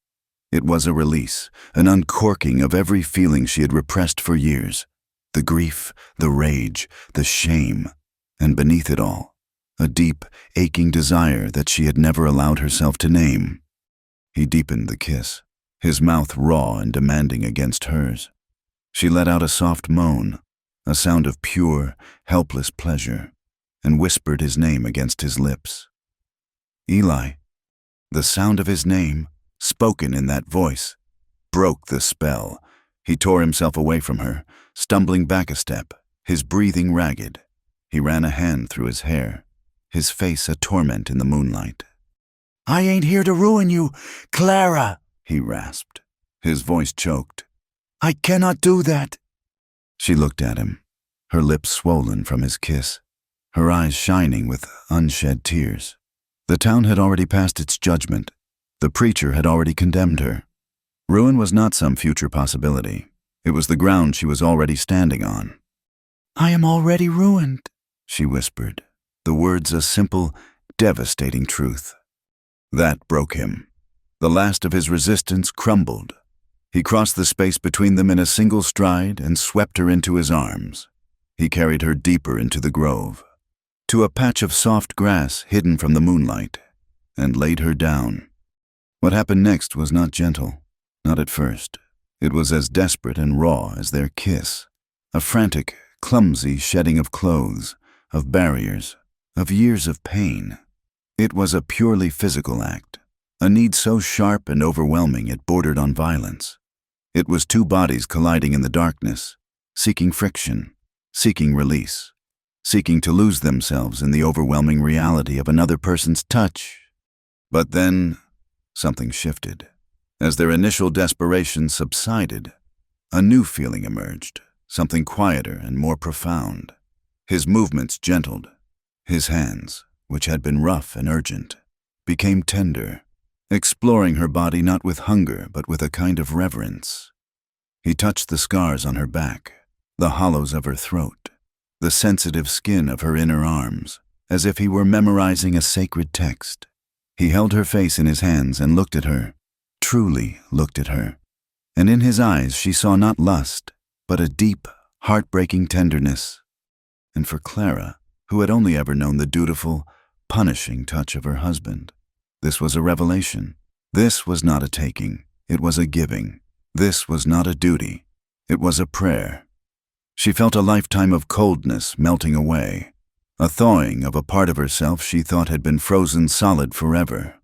It was a release, an uncorking of every feeling she had repressed for years. The grief, the rage, the shame, and beneath it all, a deep, aching desire that she had never allowed herself to name. He deepened the kiss, his mouth raw and demanding against hers. She let out a soft moan, a sound of pure, helpless pleasure, and whispered his name against his lips. Eli. The sound of his name, spoken in that voice, broke the spell. He tore himself away from her, stumbling back a step, his breathing ragged. He ran a hand through his hair, his face a torment in the moonlight. "I ain't here to ruin you, Clara," he rasped, his voice choked. "I cannot do that." She looked at him, her lips swollen from his kiss, her eyes shining with unshed tears. The town had already passed its judgment. The preacher had already condemned her. Ruin was not some future possibility. It was the ground she was already standing on. "I am already ruined," she whispered, the words a simple, devastating truth. That broke him. The last of his resistance crumbled. He crossed the space between them in a single stride and swept her into his arms. He carried her deeper into the grove, to a patch of soft grass hidden from the moonlight, and laid her down. What happened next was not gentle, not at first. It was as desperate and raw as their kiss, a frantic, clumsy shedding of clothes, of barriers, of years of pain. It was a purely physical act, a need so sharp and overwhelming it bordered on violence. It was two bodies colliding in the darkness, seeking friction, seeking release, seeking to lose themselves in the overwhelming reality of another person's touch. But then, something shifted. As their initial desperation subsided, a new feeling emerged, something quieter and more profound. His movements gentled. His hands, which had been rough and urgent, became tender, exploring her body not with hunger but with a kind of reverence. He touched the scars on her back, the hollows of her throat, the sensitive skin of her inner arms, as if he were memorizing a sacred text. He held her face in his hands and looked at her, truly looked at her, and in his eyes she saw not lust, but a deep, heartbreaking tenderness. And for Clara, who had only ever known the dutiful, punishing touch of her husband, this was a revelation. This was not a taking, it was a giving. This was not a duty, it was a prayer. She felt a lifetime of coldness melting away, a thawing of a part of herself she thought had been frozen solid forever.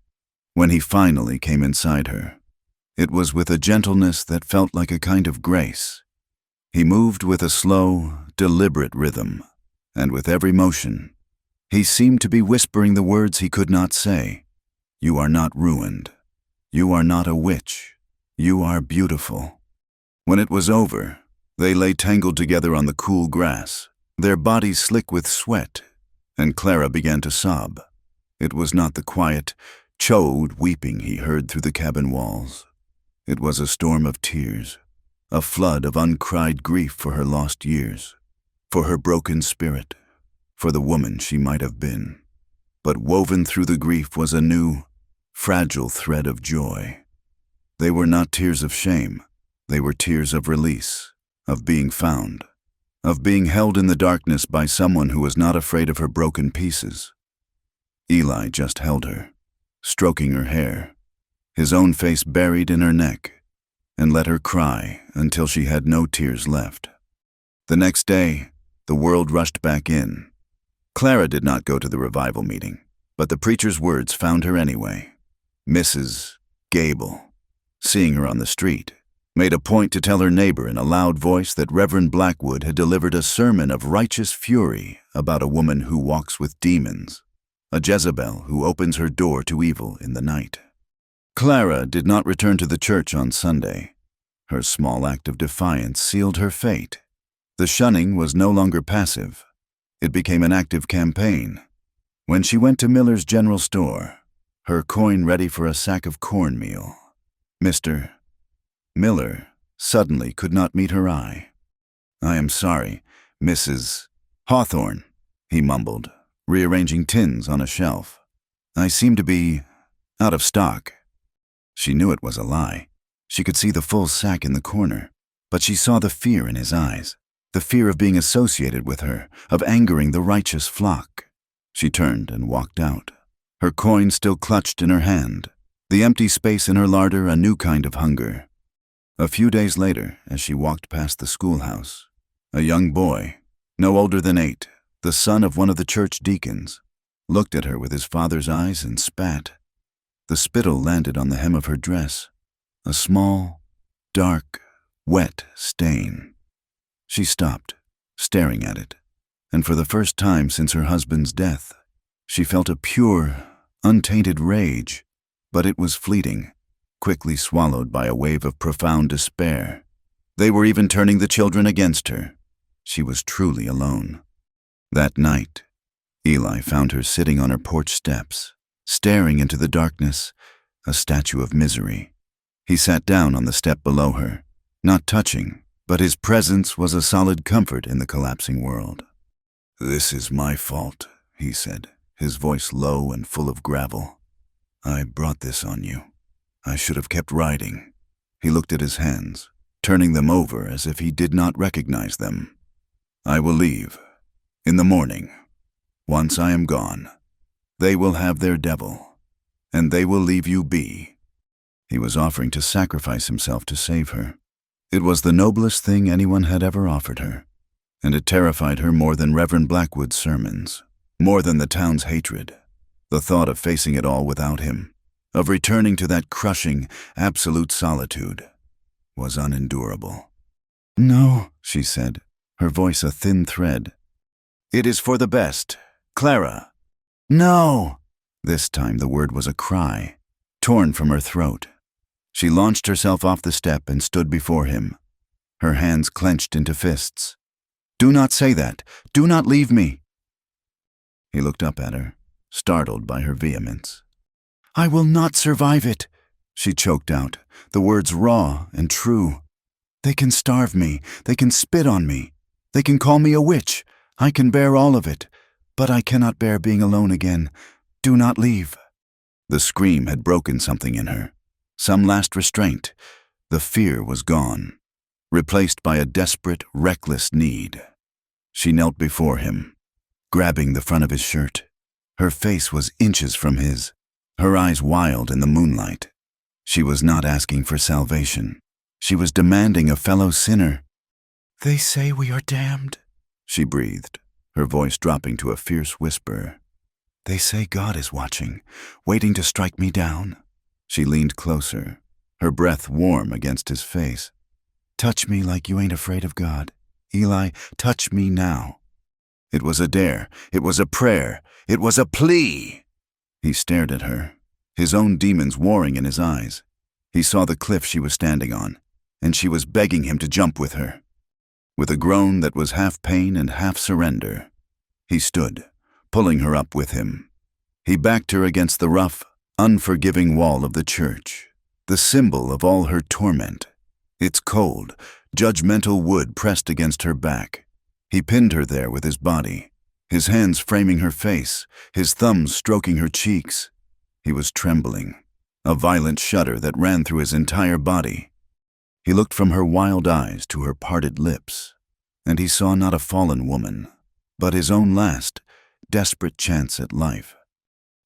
When he finally came inside her, it was with a gentleness that felt like a kind of grace. He moved with a slow, deliberate rhythm, and with every motion, he seemed to be whispering the words he could not say. "You are not ruined. You are not a witch. You are beautiful." When it was over, they lay tangled together on the cool grass, their bodies slick with sweat, and Clara began to sob. It was not the quiet, chode weeping he heard through the cabin walls. It was a storm of tears, a flood of uncried grief for her lost years, for her broken spirit, for the woman she might have been. But woven through the grief was a new, fragile thread of joy. They were not tears of shame, they were tears of release, of being found, of being held in the darkness by someone who was not afraid of her broken pieces. Eli just held her, stroking her hair, his own face buried in her neck, and let her cry until she had no tears left. The next day, the world rushed back in. Clara did not go to the revival meeting, but the preacher's words found her anyway. Mrs. Gable, seeing her on the street, made a point to tell her neighbor in a loud voice that Reverend Blackwood had delivered a sermon of righteous fury about a woman who walks with demons, a Jezebel who opens her door to evil in the night. Clara did not return to the church on Sunday. Her small act of defiance sealed her fate. The shunning was no longer passive. It became an active campaign. When she went to Miller's general store, her coin ready for a sack of cornmeal, Mr. Miller suddenly could not meet her eye. "I am sorry, Mrs. Hawthorne," he mumbled, rearranging tins on a shelf. "I seem to be out of stock." She knew it was a lie. She could see the full sack in the corner, but she saw the fear in his eyes, the fear of being associated with her, of angering the righteous flock. She turned and walked out, her coin still clutched in her hand. The empty space in her larder a new kind of hunger. A few days later, as she walked past the schoolhouse, a young boy, no older than 8, the son of one of the church deacons, looked at her with his father's eyes and spat. The spittle landed on the hem of her dress, a small, dark, wet stain. She stopped, staring at it, and for the first time since her husband's death, she felt a pure, untainted rage, but it was fleeting, quickly swallowed by a wave of profound despair. They were even turning the children against her. She was truly alone. That night, Eli found her sitting on her porch steps, staring into the darkness, a statue of misery. He sat down on the step below her, not touching, but his presence was a solid comfort in the collapsing world. "This is my fault," he said, his voice low and full of gravel. "I brought this on you. I should have kept riding." He looked at his hands, turning them over as if he did not recognize them. "I will leave. In the morning. Once I am gone, they will have their devil, and they will leave you be." He was offering to sacrifice himself to save her. It was the noblest thing anyone had ever offered her, and it terrified her more than Reverend Blackwood's sermons, more than the town's hatred. The thought of facing it all without him, of returning to that crushing, absolute solitude, was unendurable. "No," she said, her voice a thin thread. "It is for the best. Clara." "No!" This time the word was a cry, torn from her throat. She launched herself off the step and stood before him, her hands clenched into fists. "Do not say that. Do not leave me." He looked up at her, startled by her vehemence. "I will not survive it," she choked out, the words raw and true. "They can starve me. They can spit on me. They can call me a witch. I can bear all of it, but I cannot bear being alone again. Do not leave." The scream had broken something in her, some last restraint. The fear was gone, replaced by a desperate, reckless need. She knelt before him, grabbing the front of his shirt. Her face was inches from his, her eyes wild in the moonlight. She was not asking for salvation. She was demanding a fellow sinner. "They say we are damned," she breathed, her voice dropping to a fierce whisper. "They say God is watching, waiting to strike me down." She leaned closer, her breath warm against his face. "Touch me like you ain't afraid of God. Eli, touch me now." It was a dare. It was a prayer. It was a plea. He stared at her, his own demons warring in his eyes. He saw the cliff she was standing on, and she was begging him to jump with her. With a groan that was half pain and half surrender, he stood, pulling her up with him. He backed her against the rough, unforgiving wall of the church, the symbol of all her torment. Its cold, judgmental wood pressed against her back. He pinned her there with his body, his hands framing her face, his thumbs stroking her cheeks. He was trembling, a violent shudder that ran through his entire body. He looked from her wild eyes to her parted lips, and he saw not a fallen woman, but his own last, desperate chance at life.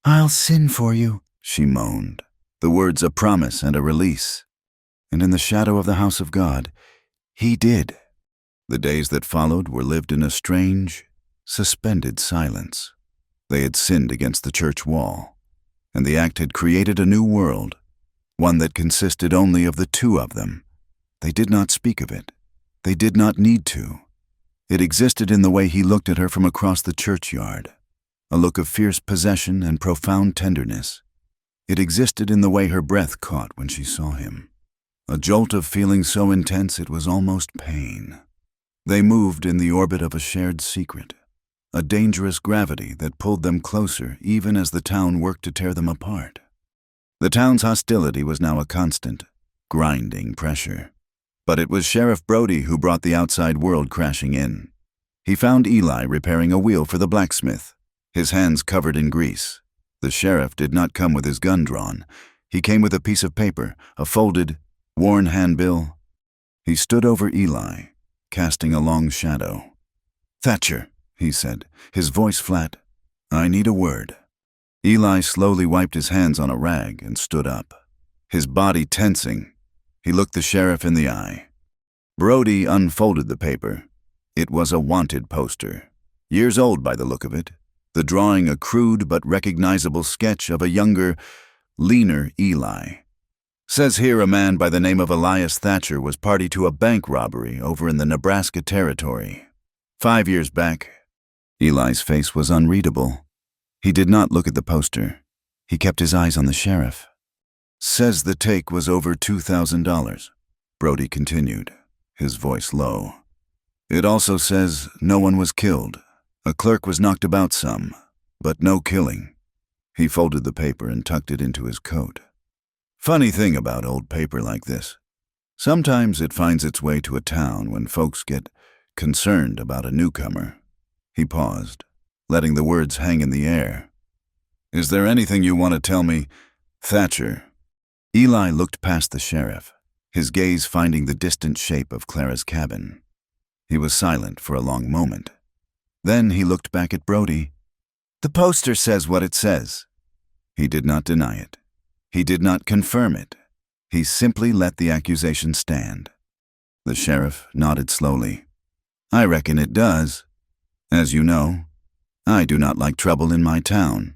"I'll sin for you," she moaned, the words a promise and a release. And in the shadow of the house of God, he did. The days that followed were lived in a strange, suspended silence. They had sinned against the church wall, and the act had created a new world, one that consisted only of the two of them. They did not speak of it. They did not need to. It existed in the way he looked at her from across the churchyard, a look of fierce possession and profound tenderness. It existed in the way her breath caught when she saw him, a jolt of feeling so intense it was almost pain. They moved in the orbit of a shared secret, a dangerous gravity that pulled them closer even as the town worked to tear them apart. The town's hostility was now a constant, grinding pressure. But it was Sheriff Brody who brought the outside world crashing in. He found Eli repairing a wheel for the blacksmith, his hands covered in grease. The sheriff did not come with his gun drawn. He came with a piece of paper, a folded, worn handbill. He stood over Eli, casting a long shadow. "Thatcher," he said, his voice flat, "I need a word." Eli slowly wiped his hands on a rag and stood up, his body tensing. He looked the sheriff in the eye. Brody unfolded the paper. It was a wanted poster, years old by the look of it, the drawing a crude but recognizable sketch of a younger, leaner Eli. Says here a man by the name of Elias Thatcher was party to a bank robbery over in the Nebraska Territory. 5 years back. Eli's face was unreadable. He did not look at the poster. He kept his eyes on the sheriff. Says the take was over $2,000. Brody continued, his voice low. It also says no one was killed. A clerk was knocked about some, but no killing. He folded the paper and tucked it into his coat. Funny thing about old paper like this. Sometimes it finds its way to a town when folks get concerned about a newcomer. He paused, letting the words hang in the air. Is there anything you want to tell me, Thatcher? Eli looked past the sheriff, his gaze finding the distant shape of Clara's cabin. He was silent for a long moment. Then he looked back at Brody. The poster says what it says. He did not deny it. He did not confirm it. He simply let the accusation stand. The sheriff nodded slowly. I reckon it does. As you know, I do not like trouble in my town.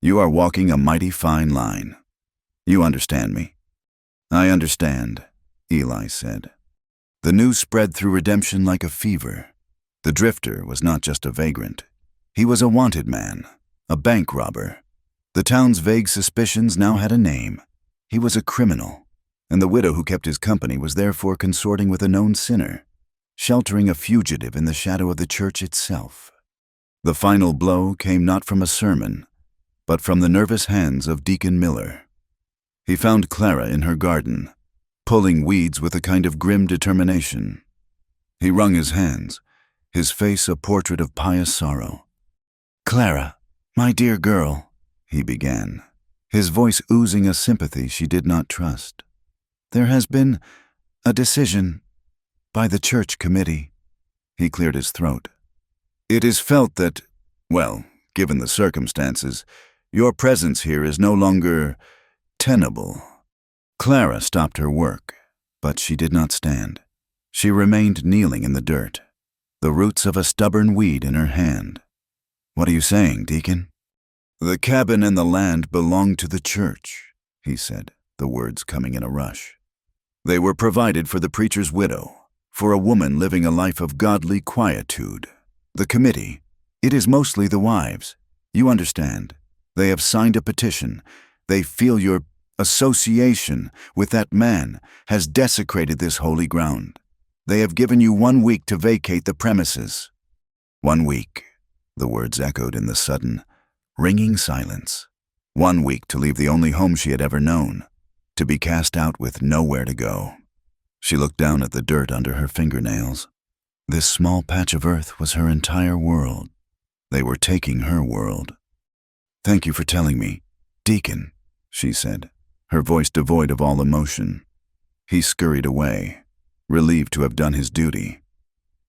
You are walking a mighty fine line. You understand me? I understand, Eli said. The news spread through Redemption like a fever. The drifter was not just a vagrant. He was a wanted man, a bank robber. The town's vague suspicions now had a name. He was a criminal, and the widow who kept his company was therefore consorting with a known sinner, sheltering a fugitive in the shadow of the church itself. The final blow came not from a sermon, but from the nervous hands of Deacon Miller. He found Clara in her garden, pulling weeds with a kind of grim determination. He wrung his hands, his face a portrait of pious sorrow. Clara, my dear girl, he began, his voice oozing a sympathy she did not trust. There has been a decision by the church committee. He cleared his throat. It is felt that, well, given the circumstances, your presence here is no longer tenable. Clara stopped her work, but she did not stand. She remained kneeling in the dirt, the roots of a stubborn weed in her hand. What are you saying, Deacon? The cabin and the land belong to the church, he said, the words coming in a rush. They were provided for the preacher's widow, for a woman living a life of godly quietude. The committee, it is mostly the wives. You understand. They have signed a petition. They feel your association with that man has desecrated this holy ground. They have given you 1 week to vacate the premises. 1 week, the words echoed in the sudden, ringing silence. 1 week to leave the only home she had ever known, to be cast out with nowhere to go. She looked down at the dirt under her fingernails. This small patch of earth was her entire world. They were taking her world. Thank you for telling me, Deacon, she said, her voice devoid of all emotion. He scurried away, relieved to have done his duty.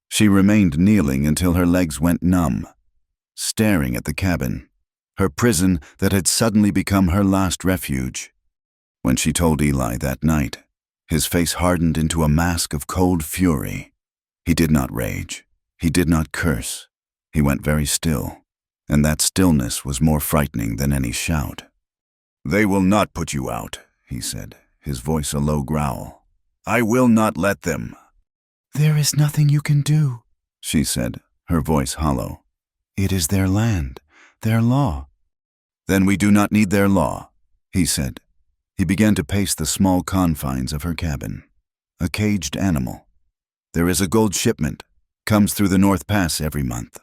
She remained kneeling until her legs went numb, staring at the cabin, her prison that had suddenly become her last refuge. When she told Eli that night, his face hardened into a mask of cold fury. He did not rage. He did not curse. He went very still, and that stillness was more frightening than any shout. They will not put you out, he said, his voice a low growl. I will not let them. There is nothing you can do, she said, her voice hollow. It is their land, their law. Then we do not need their law, he said. He began to pace the small confines of her cabin. A caged animal. There is a gold shipment, comes through the North Pass every month.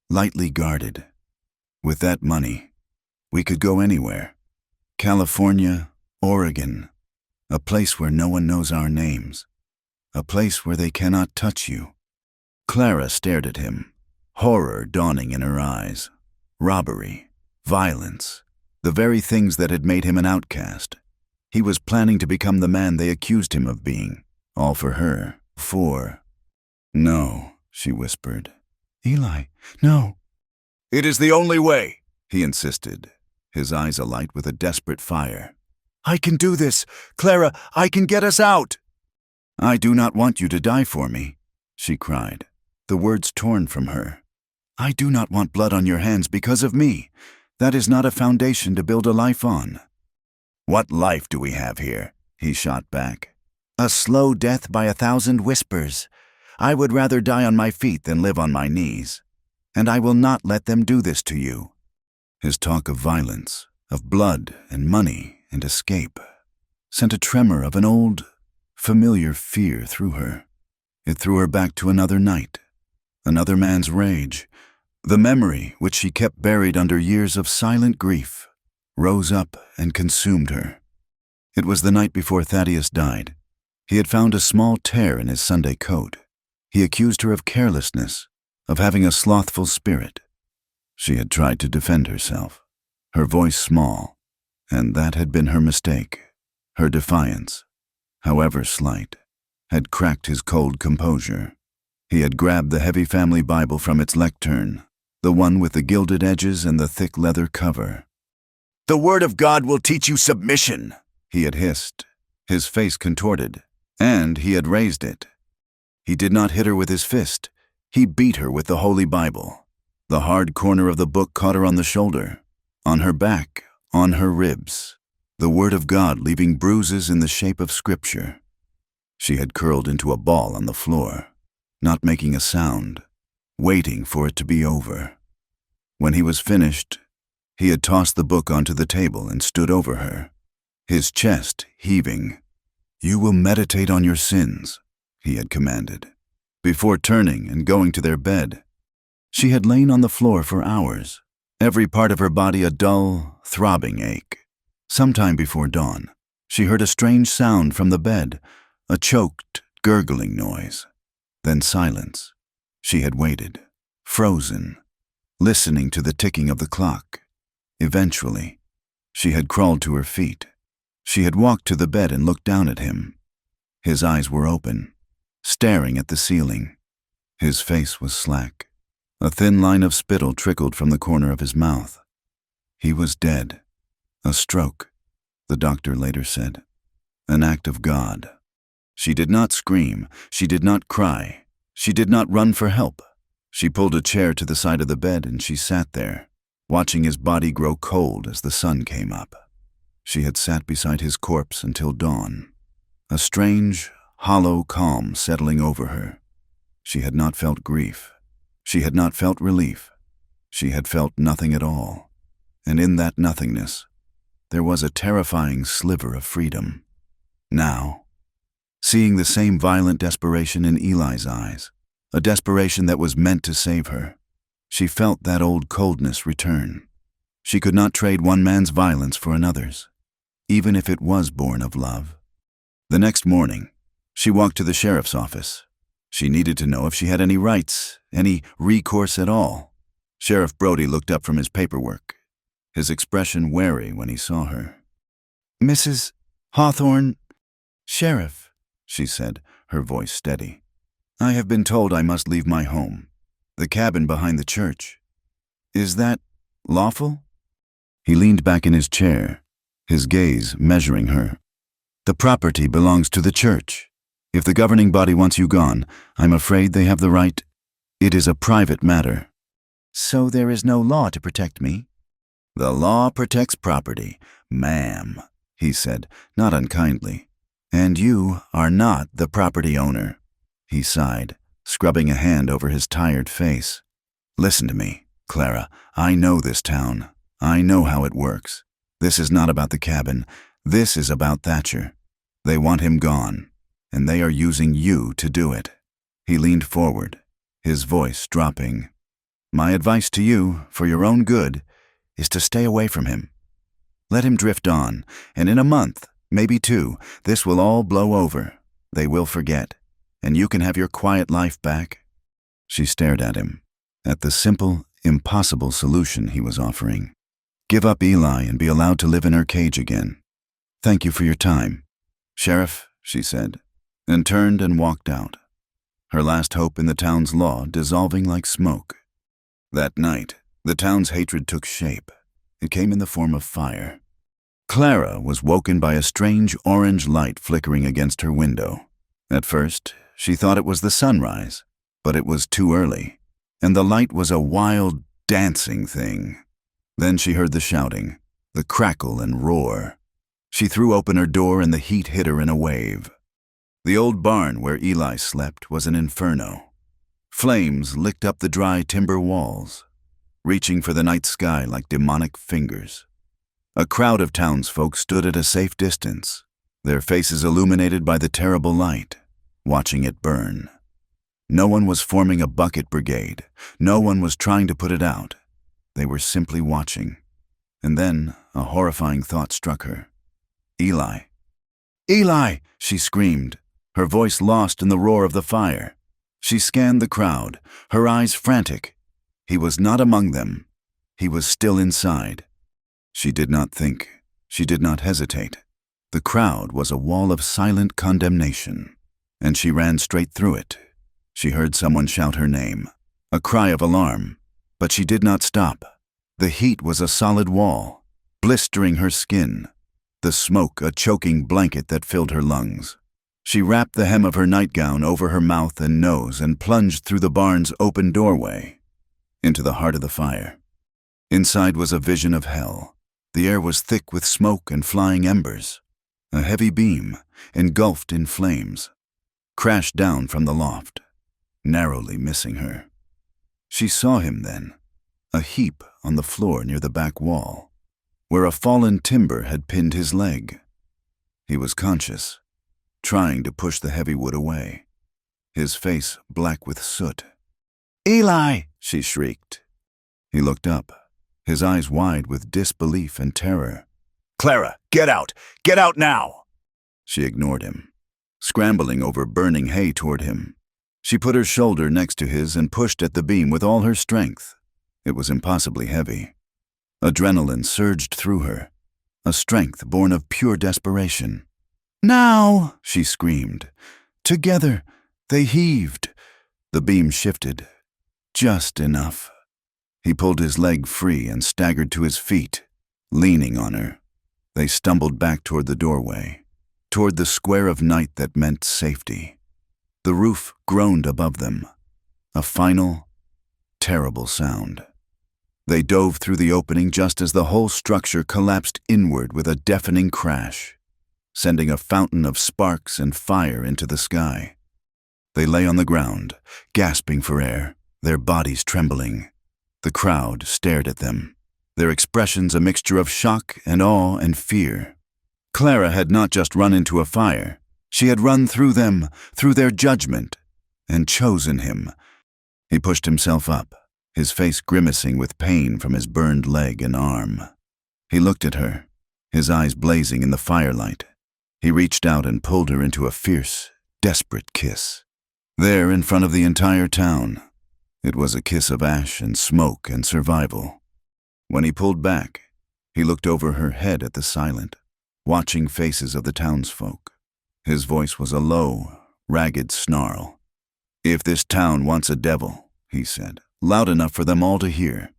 Lightly guarded. With that money, we could go anywhere. California, Oregon, a place where no one knows our names. A place where they cannot touch you. Clara stared at him, horror dawning in her eyes. Robbery, violence, the very things that had made him an outcast. He was planning to become the man they accused him of being, all for her, for... No, she whispered. Eli, no. It is the only way, he insisted, his eyes alight with a desperate fire. "I can do this! Clara, I can get us out!" "I do not want you to die for me," she cried, the words torn from her. "I do not want blood on your hands because of me. That is not a foundation to build a life on." "What life do we have here?" he shot back. "A slow death by 1,000 whispers. I would rather die on my feet than live on my knees. And I will not let them do this to you." His talk of violence, of blood and money and escape, sent a tremor of an old, familiar fear through her. It threw her back to another night, another man's rage. The memory, which she kept buried under years of silent grief, rose up and consumed her. It was the night before Thaddeus died. He had found a small tear in his Sunday coat. He accused her of carelessness, of having a slothful spirit. She had tried to defend herself, her voice small, and that had been her mistake. Her defiance, however slight, had cracked his cold composure. He had grabbed the heavy family Bible from its lectern, the one with the gilded edges and the thick leather cover. "The Word of God will teach you submission," he had hissed, his face contorted, and he had raised it. He did not hit her with his fist. He beat her with the Holy Bible. The hard corner of the book caught her on the shoulder, on her back, on her ribs, the Word of God leaving bruises in the shape of Scripture. She had curled into a ball on the floor, not making a sound, waiting for it to be over. When he was finished, he had tossed the book onto the table and stood over her, his chest heaving. "You will meditate on your sins," he had commanded, before turning and going to their bed. She had lain on the floor for hours, every part of her body a dull, throbbing ache. Sometime before dawn, she heard a strange sound from the bed, a choked, gurgling noise. Then silence. She had waited, frozen, listening to the ticking of the clock. Eventually, she had crawled to her feet. She had walked to the bed and looked down at him. His eyes were open, staring at the ceiling. His face was slack. A thin line of spittle trickled from the corner of his mouth. He was dead. A stroke, the doctor later said. An act of God. She did not scream. She did not cry. She did not run for help. She pulled a chair to the side of the bed and she sat there, watching his body grow cold as the sun came up. She had sat beside his corpse until dawn, a strange, hollow calm settling over her. She had not felt grief. She had not felt relief. She had felt nothing at all. And in that nothingness, there was a terrifying sliver of freedom. Now, seeing the same violent desperation in Eli's eyes, a desperation that was meant to save her, she felt that old coldness return. She could not trade one man's violence for another's, even if it was born of love. The next morning, she walked to the sheriff's office. She needed to know if she had any rights, any recourse at all. Sheriff Brody looked up from his paperwork, his expression wary when he saw her. "Mrs. Hawthorne—" "Sheriff," she said, her voice steady. "I have been told I must leave my home, the cabin behind the church. Is that lawful?" He leaned back in his chair, his gaze measuring her. "The property belongs to the church. If the governing body wants you gone, I'm afraid they have the right. It is a private matter." "So there is no law to protect me?" "The law protects property, ma'am," he said, not unkindly. "And you are not the property owner." He sighed, scrubbing a hand over his tired face. "Listen to me, Clara. I know this town. I know how it works. This is not about the cabin. This is about Thatcher. They want him gone, and they are using you to do it." He leaned forward, his voice dropping. "My advice to you, for your own good, is to stay away from him. Let him drift on, and in a month, maybe 2, this will all blow over. They will forget, and you can have your quiet life back." She stared at him, at the simple, impossible solution he was offering. Give up Eli and be allowed to live in her cage again. "Thank you for your time, Sheriff," she said, and turned and walked out, her last hope in the town's law dissolving like smoke. That night, the town's hatred took shape. It came in the form of fire. Clara was woken by a strange orange light flickering against her window. At first, she thought it was the sunrise, but it was too early, and the light was a wild, dancing thing. Then she heard the shouting, the crackle and roar. She threw open her door and the heat hit her in a wave. The old barn where Eli slept was an inferno. Flames licked up the dry timber walls, reaching for the night sky like demonic fingers. A crowd of townsfolk stood at a safe distance, their faces illuminated by the terrible light, watching it burn. No one was forming a bucket brigade. No one was trying to put it out. They were simply watching. And then a horrifying thought struck her. Eli. "Eli!" she screamed, her voice lost in the roar of the fire. She scanned the crowd, her eyes frantic. He was not among them. He was still inside. She did not think. She did not hesitate. The crowd was a wall of silent condemnation, and she ran straight through it. She heard someone shout her name, a cry of alarm, but she did not stop. The heat was a solid wall, blistering her skin, the smoke a choking blanket that filled her lungs. She wrapped the hem of her nightgown over her mouth and nose and plunged through the barn's open doorway into the heart of the fire. Inside was a vision of hell. The air was thick with smoke and flying embers. A heavy beam, engulfed in flames, crashed down from the loft, narrowly missing her. She saw him then, a heap on the floor near the back wall, where a fallen timber had pinned his leg. He was conscious, trying to push the heavy wood away, his face black with soot. "Eli!" she shrieked. He looked up, his eyes wide with disbelief and terror. "Clara, get out! Get out now!" She ignored him, scrambling over burning hay toward him. She put her shoulder next to his and pushed at the beam with all her strength. It was impossibly heavy. Adrenaline surged through her, a strength born of pure desperation. "Now!" she screamed. Together, they heaved. The beam shifted, just enough. He pulled his leg free and staggered to his feet, leaning on her. They stumbled back toward the doorway, toward the square of night that meant safety. The roof groaned above them, a final, terrible sound. They dove through the opening just as the whole structure collapsed inward with a deafening crash, sending a fountain of sparks and fire into the sky. They lay on the ground, gasping for air, their bodies trembling. The crowd stared at them, their expressions a mixture of shock and awe and fear. Clara had not just run into a fire. She had run through them, through their judgment, and chosen him. He pushed himself up, his face grimacing with pain from his burned leg and arm. He looked at her, his eyes blazing in the firelight. He reached out and pulled her into a fierce, desperate kiss. There in front of the entire town, it was a kiss of ash and smoke and survival. When he pulled back, he looked over her head at the silent, watching faces of the townsfolk. His voice was a low, ragged snarl. "If this town wants a devil," he said, loud enough for them all to hear,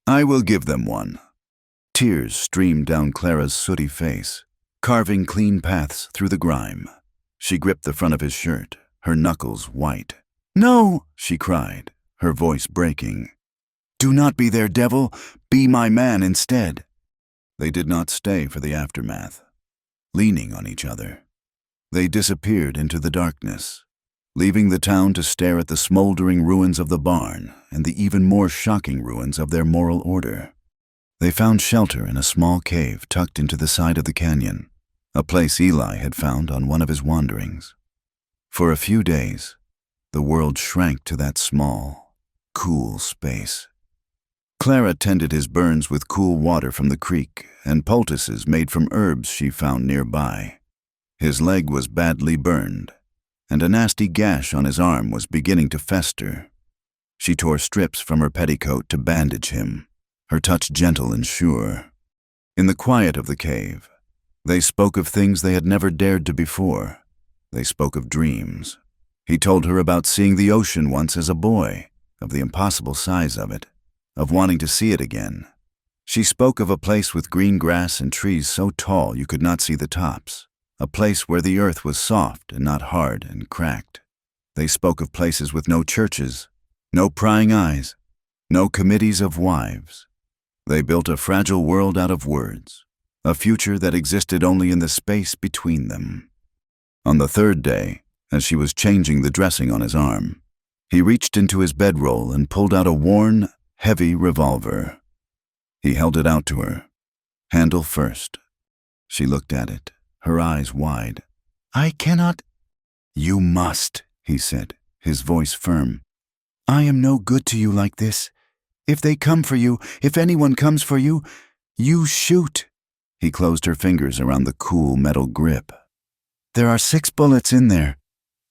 "I will give them one." Tears streamed down Clara's sooty face, carving clean paths through the grime. She gripped the front of his shirt, her knuckles white. "No!" she cried, her voice breaking. "Do not be their devil, be my man instead." They did not stay for the aftermath, leaning on each other. They disappeared into the darkness, leaving the town to stare at the smoldering ruins of the barn and the even more shocking ruins of their moral order. They found shelter in a small cave tucked into the side of the canyon, a place Eli had found on one of his wanderings. For a few days, the world shrank to that small, cool space. Clara tended his burns with cool water from the creek and poultices made from herbs she found nearby. His leg was badly burned, and a nasty gash on his arm was beginning to fester. She tore strips from her petticoat to bandage him, her touch gentle and sure. In the quiet of the cave, they spoke of things they had never dared to before. They spoke of dreams. He told her about seeing the ocean once as a boy, of the impossible size of it, of wanting to see it again. She spoke of a place with green grass and trees so tall you could not see the tops, a place where the earth was soft and not hard and cracked. They spoke of places with no churches, no prying eyes, no committees of wives. They built a fragile world out of words, a future that existed only in the space between them. On the third day, as she was changing the dressing on his arm, he reached into his bedroll and pulled out a worn, heavy revolver. He held it out to her, handle first. She looked at it, her eyes wide. "I cannot." "You must," he said, his voice firm. "I am no good to you like this. If they come for you, if anyone comes for you, you shoot." He closed her fingers around the cool metal grip. "There are 6 bullets in there.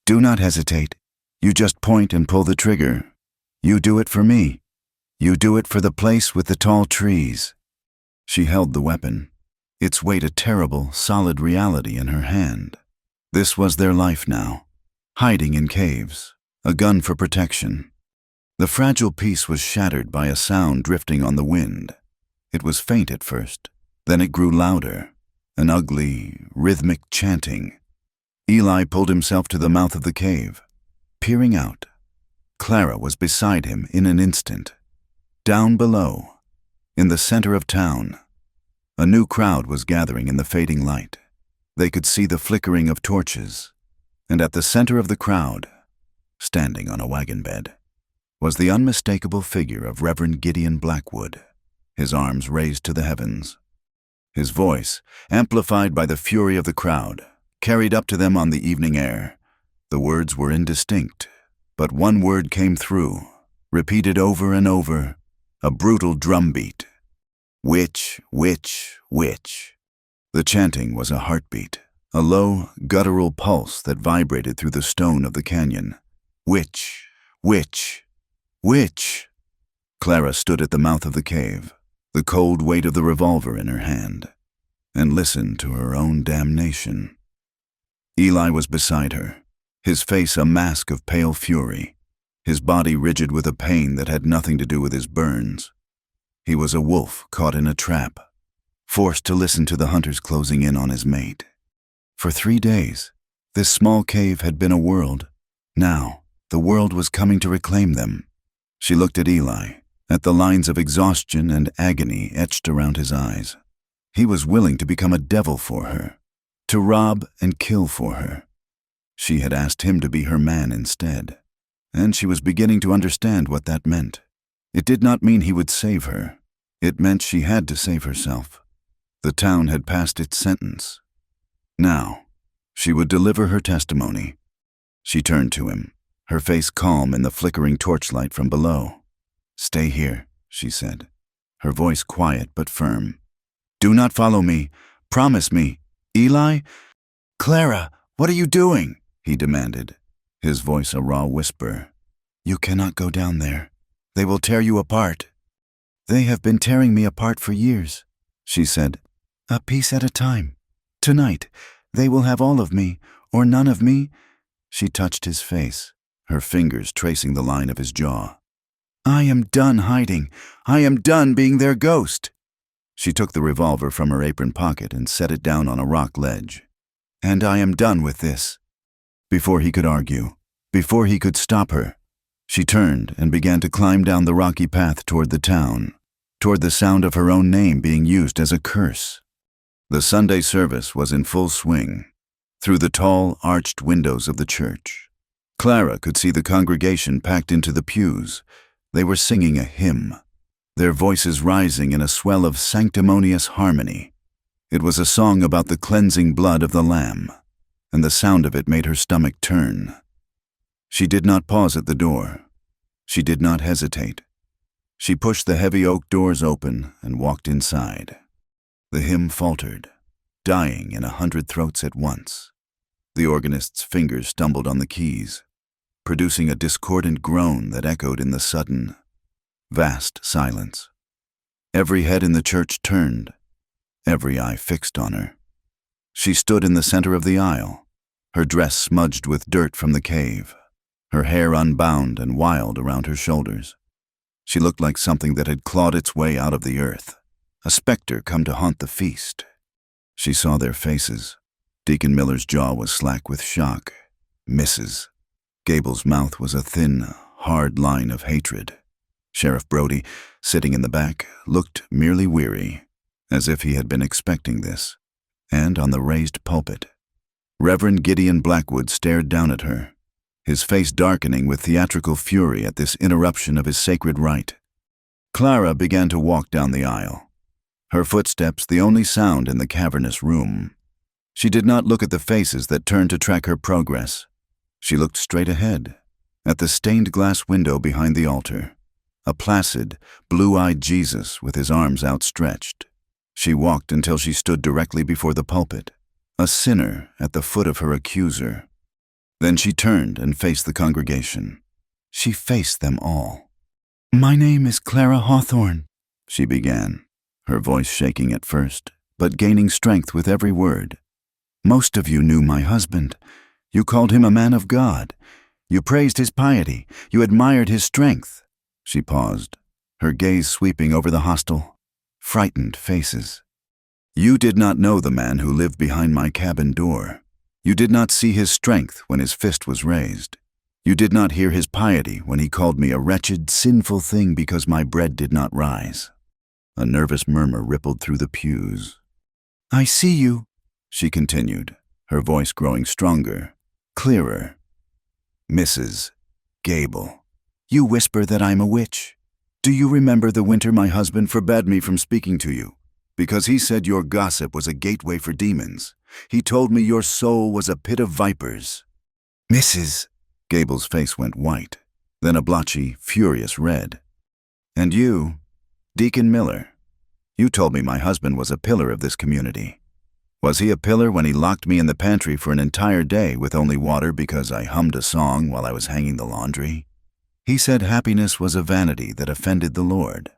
Do not hesitate. You just point and pull the trigger. You do it for me. You do it for the place with the tall trees." She held the weapon, its weight a terrible, solid reality in her hand. This was their life now, hiding in caves, a gun for protection. The fragile peace was shattered by a sound drifting on the wind. It was faint at first, then it grew louder, an ugly, rhythmic chanting. Eli pulled himself to the mouth of the cave, peering out. Clara was beside him in an instant. Down below, in the center of town, a new crowd was gathering in the fading light. They could see the flickering of torches, and at the center of the crowd, standing on a wagon bed, was the unmistakable figure of Reverend Gideon Blackwood, his arms raised to the heavens. His voice, amplified by the fury of the crowd, carried up to them on the evening air. The words were indistinct, but one word came through, repeated over and over, a brutal drumbeat. "Witch, witch, witch." The chanting was a heartbeat, a low, guttural pulse that vibrated through the stone of the canyon. "Witch, witch, witch." Clara stood at the mouth of the cave, the cold weight of the revolver in her hand, and listened to her own damnation. Eli was beside her, his face a mask of pale fury, his body rigid with a pain that had nothing to do with his burns. He was a wolf caught in a trap, forced to listen to the hunters closing in on his mate. For 3 days, this small cave had been a world. Now, the world was coming to reclaim them. She looked at Eli, at the lines of exhaustion and agony etched around his eyes. He was willing to become a devil for her, to rob and kill for her. She had asked him to be her man instead, and she was beginning to understand what that meant. It did not mean he would save her. It meant she had to save herself. The town had passed its sentence. Now, she would deliver her testimony. She turned to him, her face calm in the flickering torchlight from below. "Stay here," she said, her voice quiet but firm. "Do not follow me. Promise me. Eli?" "Clara, what are you doing?" he demanded, his voice a raw whisper. "You cannot go down there. They will tear you apart." "They have been tearing me apart for years," she said, "a piece at a time. Tonight, they will have all of me, or none of me." She touched his face, her fingers tracing the line of his jaw. "I am done hiding. I am done being their ghost." She took the revolver from her apron pocket and set it down on a rock ledge. "And I am done with this." Before he could argue, before he could stop her, she turned and began to climb down the rocky path toward the town, toward the sound of her own name being used as a curse. The Sunday service was in full swing, through the tall, arched windows of the church. Clara could see the congregation packed into the pews. They were singing a hymn, their voices rising in a swell of sanctimonious harmony. It was a song about the cleansing blood of the Lamb, and the sound of it made her stomach turn. She did not pause at the door. She did not hesitate. She pushed the heavy oak doors open and walked inside. The hymn faltered, dying in 100 throats at once. The organist's fingers stumbled on the keys, producing a discordant groan that echoed in the sudden, vast silence. Every head in the church turned, every eye fixed on her. She stood in the center of the aisle, her dress smudged with dirt from the cave, her hair unbound and wild around her shoulders. She looked like something that had clawed its way out of the earth. a specter come to haunt the feast. She saw their faces. Deacon Miller's jaw was slack with shock. Mrs. Gable's mouth was a thin, hard line of hatred. Sheriff Brody, sitting in the back, looked merely weary, as if he had been expecting this. And on the raised pulpit, Reverend Gideon Blackwood stared down at her, his face darkening with theatrical fury at this interruption of his sacred rite. Clara began to walk down the aisle, her footsteps the only sound in the cavernous room. She did not look at the faces that turned to track her progress. She looked straight ahead, at the stained glass window behind the altar, a placid, blue-eyed Jesus with his arms outstretched. She walked until she stood directly before the pulpit, a sinner at the foot of her accuser. Then she turned and faced the congregation. She faced them all. "My name is Clara Hawthorne," she began, her voice shaking at first, but gaining strength with every word. "Most of you knew my husband. You called him a man of God. You praised his piety. You admired his strength." She paused, her gaze sweeping over the hostile, frightened faces. "You did not know the man who lived behind my cabin door. You did not see his strength when his fist was raised. You did not hear his piety when he called me a wretched, sinful thing because my bread did not rise." A nervous murmur rippled through the pews. "I see you," she continued, her voice growing stronger, clearer. "Mrs. Gable, you whisper that I'm a witch. Do you remember the winter my husband forbade me from speaking to you? Because he said your gossip was a gateway for demons. He told me your soul was a pit of vipers." "Mrs." Gable's face went white, then a blotchy, furious red. "And you, Deacon Miller, you told me my husband was a pillar of this community. Was he a pillar when he locked me in the pantry for an entire day with only water because I hummed a song while I was hanging the laundry? He said happiness was a vanity that offended the Lord."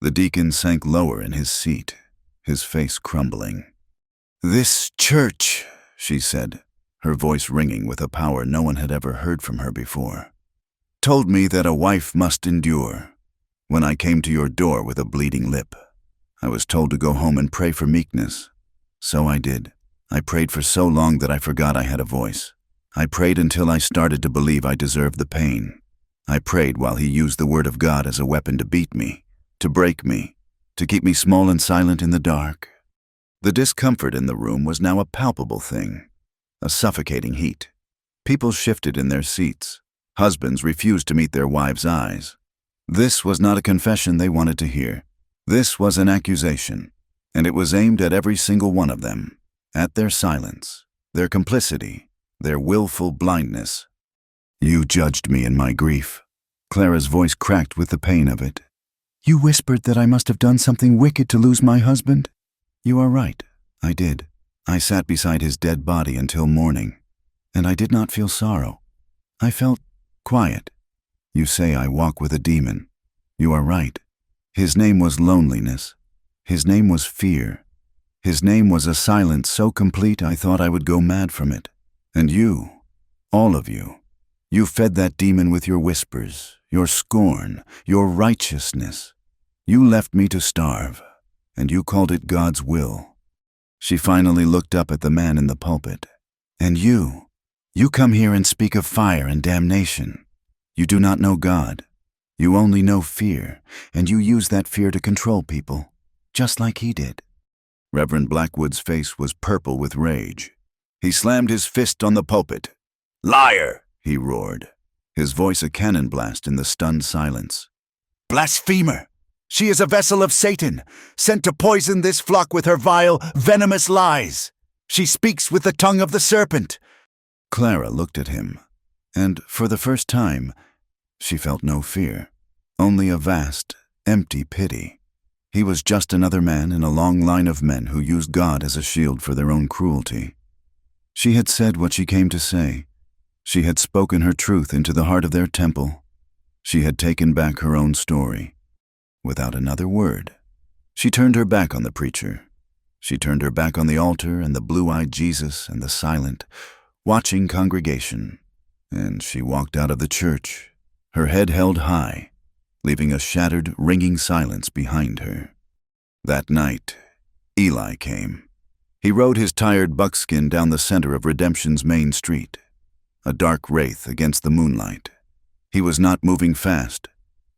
The deacon sank lower in his seat, his face crumbling. "This church," she said, her voice ringing with a power no one had ever heard from her before, "told me that a wife must endure. When I came to your door with a bleeding lip, I was told to go home and pray for meekness. So I did. I prayed for so long that I forgot I had a voice. I prayed until I started to believe I deserved the pain. I prayed while he used the word of God as a weapon to beat me, to break me, to keep me small and silent in the dark." The discomfort in the room was now a palpable thing, a suffocating heat. People shifted in their seats. Husbands refused to meet their wives' eyes. This was not a confession they wanted to hear. This was an accusation, and it was aimed at every single one of them, at their silence, their complicity, their willful blindness. "You judged me in my grief." Clara's voice cracked with the pain of it. "You whispered that I must have done something wicked to lose my husband. You are right, I did. I sat beside his dead body until morning, and I did not feel sorrow. I felt quiet. You say I walk with a demon. You are right. His name was loneliness. His name was fear. His name was a silence so complete I thought I would go mad from it. And you, all of you, you fed that demon with your whispers, your scorn, your righteousness. You left me to starve, and you called it God's will." She finally looked up at the man in the pulpit. "And you come here and speak of fire and damnation. You do not know God. You only know fear, and you use that fear to control people, just like he did." Reverend Blackwood's face was purple with rage. He slammed his fist on the pulpit. "Liar!" he roared, his voice a cannon blast in the stunned silence. "Blasphemer! She is a vessel of Satan, sent to poison this flock with her vile, venomous lies. She speaks with the tongue of the serpent." Clara looked at him, and for the first time, she felt no fear, only a vast, empty pity. He was just another man in a long line of men who used God as a shield for their own cruelty. She had said what she came to say. She had spoken her truth into the heart of their temple. She had taken back her own story. Without another word, she turned her back on the preacher. She turned her back on the altar and the blue-eyed Jesus and the silent, watching congregation, and she walked out of the church, her head held high, leaving a shattered, ringing silence behind her. That night, Eli came. He rode his tired buckskin down the center of Redemption's main street, a dark wraith against the moonlight. He was not moving fast.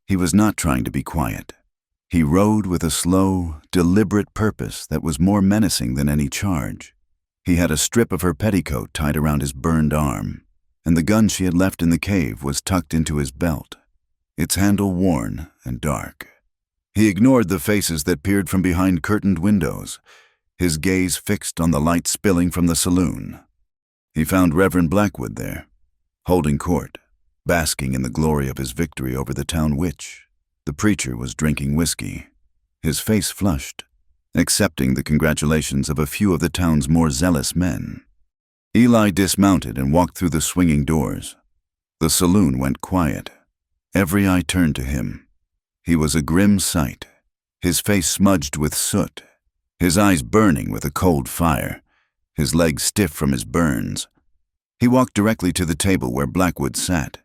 He was not trying to be quiet. He rode with a slow, deliberate purpose that was more menacing than any charge. He had a strip of her petticoat tied around his burned arm, and the gun she had left in the cave was tucked into his belt, its handle worn and dark. He ignored the faces that peered from behind curtained windows, his gaze fixed on the light spilling from the saloon. He found Reverend Blackwood there, holding court, basking in the glory of his victory over the town witch. The preacher was drinking whiskey, his face flushed, accepting the congratulations of a few of the town's more zealous men. Eli dismounted and walked through the swinging doors. The saloon went quiet. Every eye turned to him. He was a grim sight, his face smudged with soot, his eyes burning with a cold fire, his legs stiff from his burns. He walked directly to the table where Blackwood sat.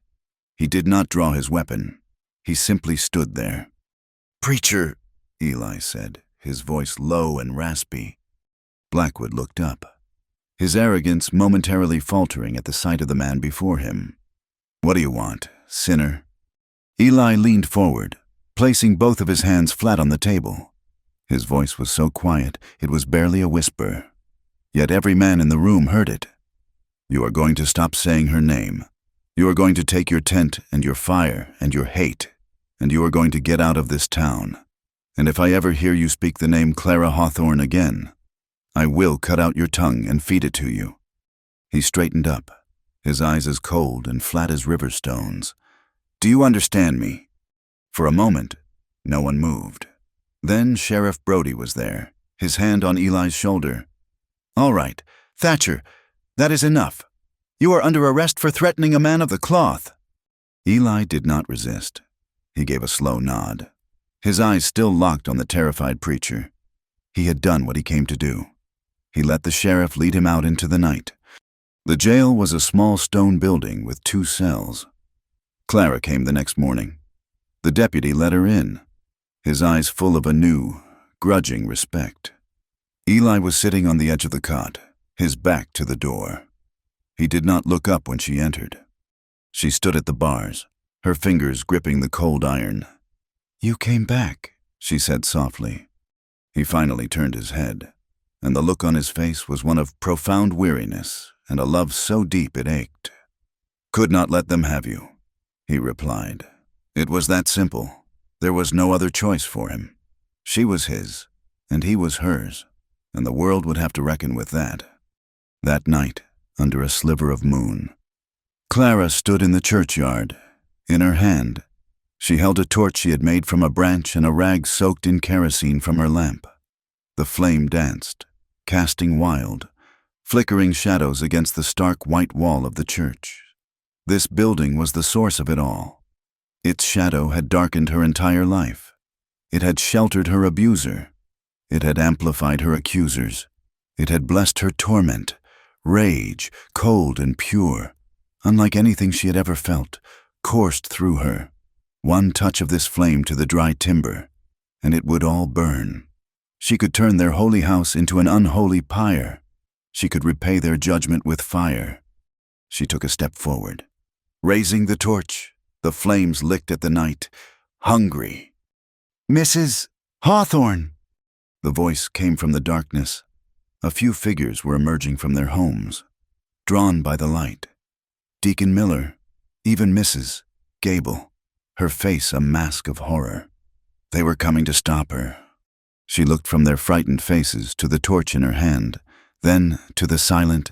He did not draw his weapon. He simply stood there. "Preacher," Eli said, his voice low and raspy. Blackwood looked up, his arrogance momentarily faltering at the sight of the man before him. "What do you want, sinner?" Eli leaned forward, placing both of his hands flat on the table. His voice was so quiet it was barely a whisper, yet every man in the room heard it. "You are going to stop saying her name. You are going to take your tent and your fire and your hate, and you are going to get out of this town. And if I ever hear you speak the name Clara Hawthorne again, I will cut out your tongue and feed it to you." He straightened up, his eyes as cold and flat as river stones. "Do you understand me?" For a moment, no one moved. Then Sheriff Brody was there, his hand on Eli's shoulder. "All right, Thatcher, that is enough. You are under arrest for threatening a man of the cloth." Eli did not resist. He gave a slow nod, his eyes still locked on the terrified preacher. He had done what he came to do. He let the sheriff lead him out into the night. The jail was a small stone building with 2 cells. Clara came the next morning. The deputy let her in, his eyes full of a new, grudging respect. Eli was sitting on the edge of the cot, his back to the door. He did not look up when she entered. She stood at the bars, her fingers gripping the cold iron. "You came back," she said softly. He finally turned his head, and the look on his face was one of profound weariness and a love so deep it ached. "Could not let them have you," he replied. It was that simple. There was no other choice for him. She was his, and he was hers, and the world would have to reckon with that. That night, under a sliver of moon, Clara stood in the churchyard. In her hand, she held a torch she had made from a branch and a rag soaked in kerosene from her lamp. The flame danced, casting wild, flickering shadows against the stark white wall of the church. This building was the source of it all. Its shadow had darkened her entire life. It had sheltered her abuser. It had amplified her accusers. It had blessed her torment, rage, cold and pure, unlike anything she had ever felt, coursed through her. One touch of this flame to the dry timber, and it would all burn. She could turn their holy house into an unholy pyre. She could repay their judgment with fire. She took a step forward. Raising the torch, the flames licked at the night, hungry. "Mrs. Hawthorne!" The voice came from the darkness. A few figures were emerging from their homes, drawn by the light. Deacon Miller, even Mrs. Gable, her face a mask of horror. They were coming to stop her. She looked from their frightened faces to the torch in her hand, then to the silent,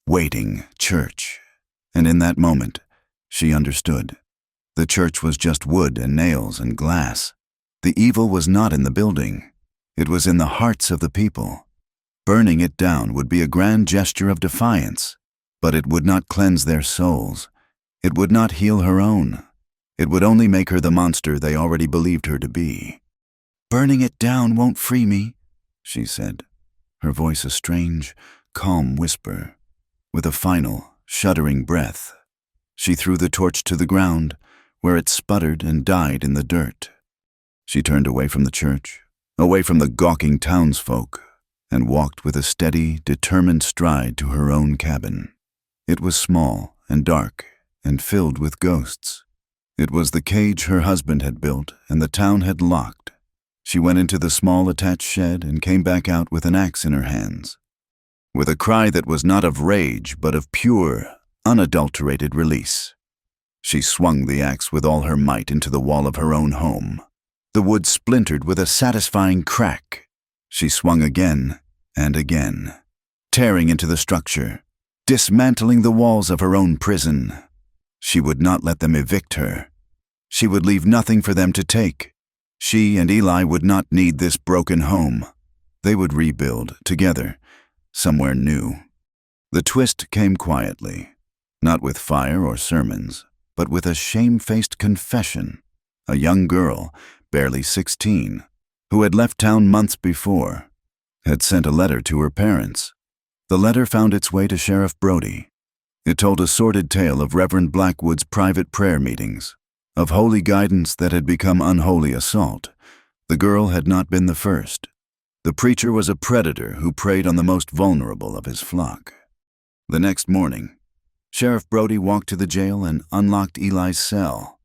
waiting church. And in that moment, she understood. The church was just wood and nails and glass. The evil was not in the building. It was in the hearts of the people. Burning it down would be a grand gesture of defiance, but it would not cleanse their souls. It would not heal her own. It would only make her the monster they already believed her to be. "Burning it down won't free me," she said, her voice a strange, calm whisper. With a final, shuddering breath, she threw the torch to the ground, where it sputtered and died in the dirt. She turned away from the church, away from the gawking townsfolk, and walked with a steady, determined stride to her own cabin. It was small and dark and filled with ghosts. It was the cage her husband had built and the town had locked. She went into the small attached shed and came back out with an axe in her hands, with a cry that was not of rage but of pure, unadulterated release. She swung the axe with all her might into the wall of her own home. The wood splintered with a satisfying crack. She swung again and again, tearing into the structure, dismantling the walls of her own prison. She would not let them evict her. She would leave nothing for them to take. She and Eli would not need this broken home. They would rebuild, together, somewhere new. The twist came quietly, not with fire or sermons, but with a shame-faced confession. A young girl, barely 16, who had left town months before, had sent a letter to her parents. The letter found its way to Sheriff Brody. It told a sordid tale of Reverend Blackwood's private prayer meetings, of holy guidance that had become unholy assault. The girl had not been the first. The preacher was a predator who preyed on the most vulnerable of his flock. The next morning, Sheriff Brody walked to the jail and unlocked Eli's cell.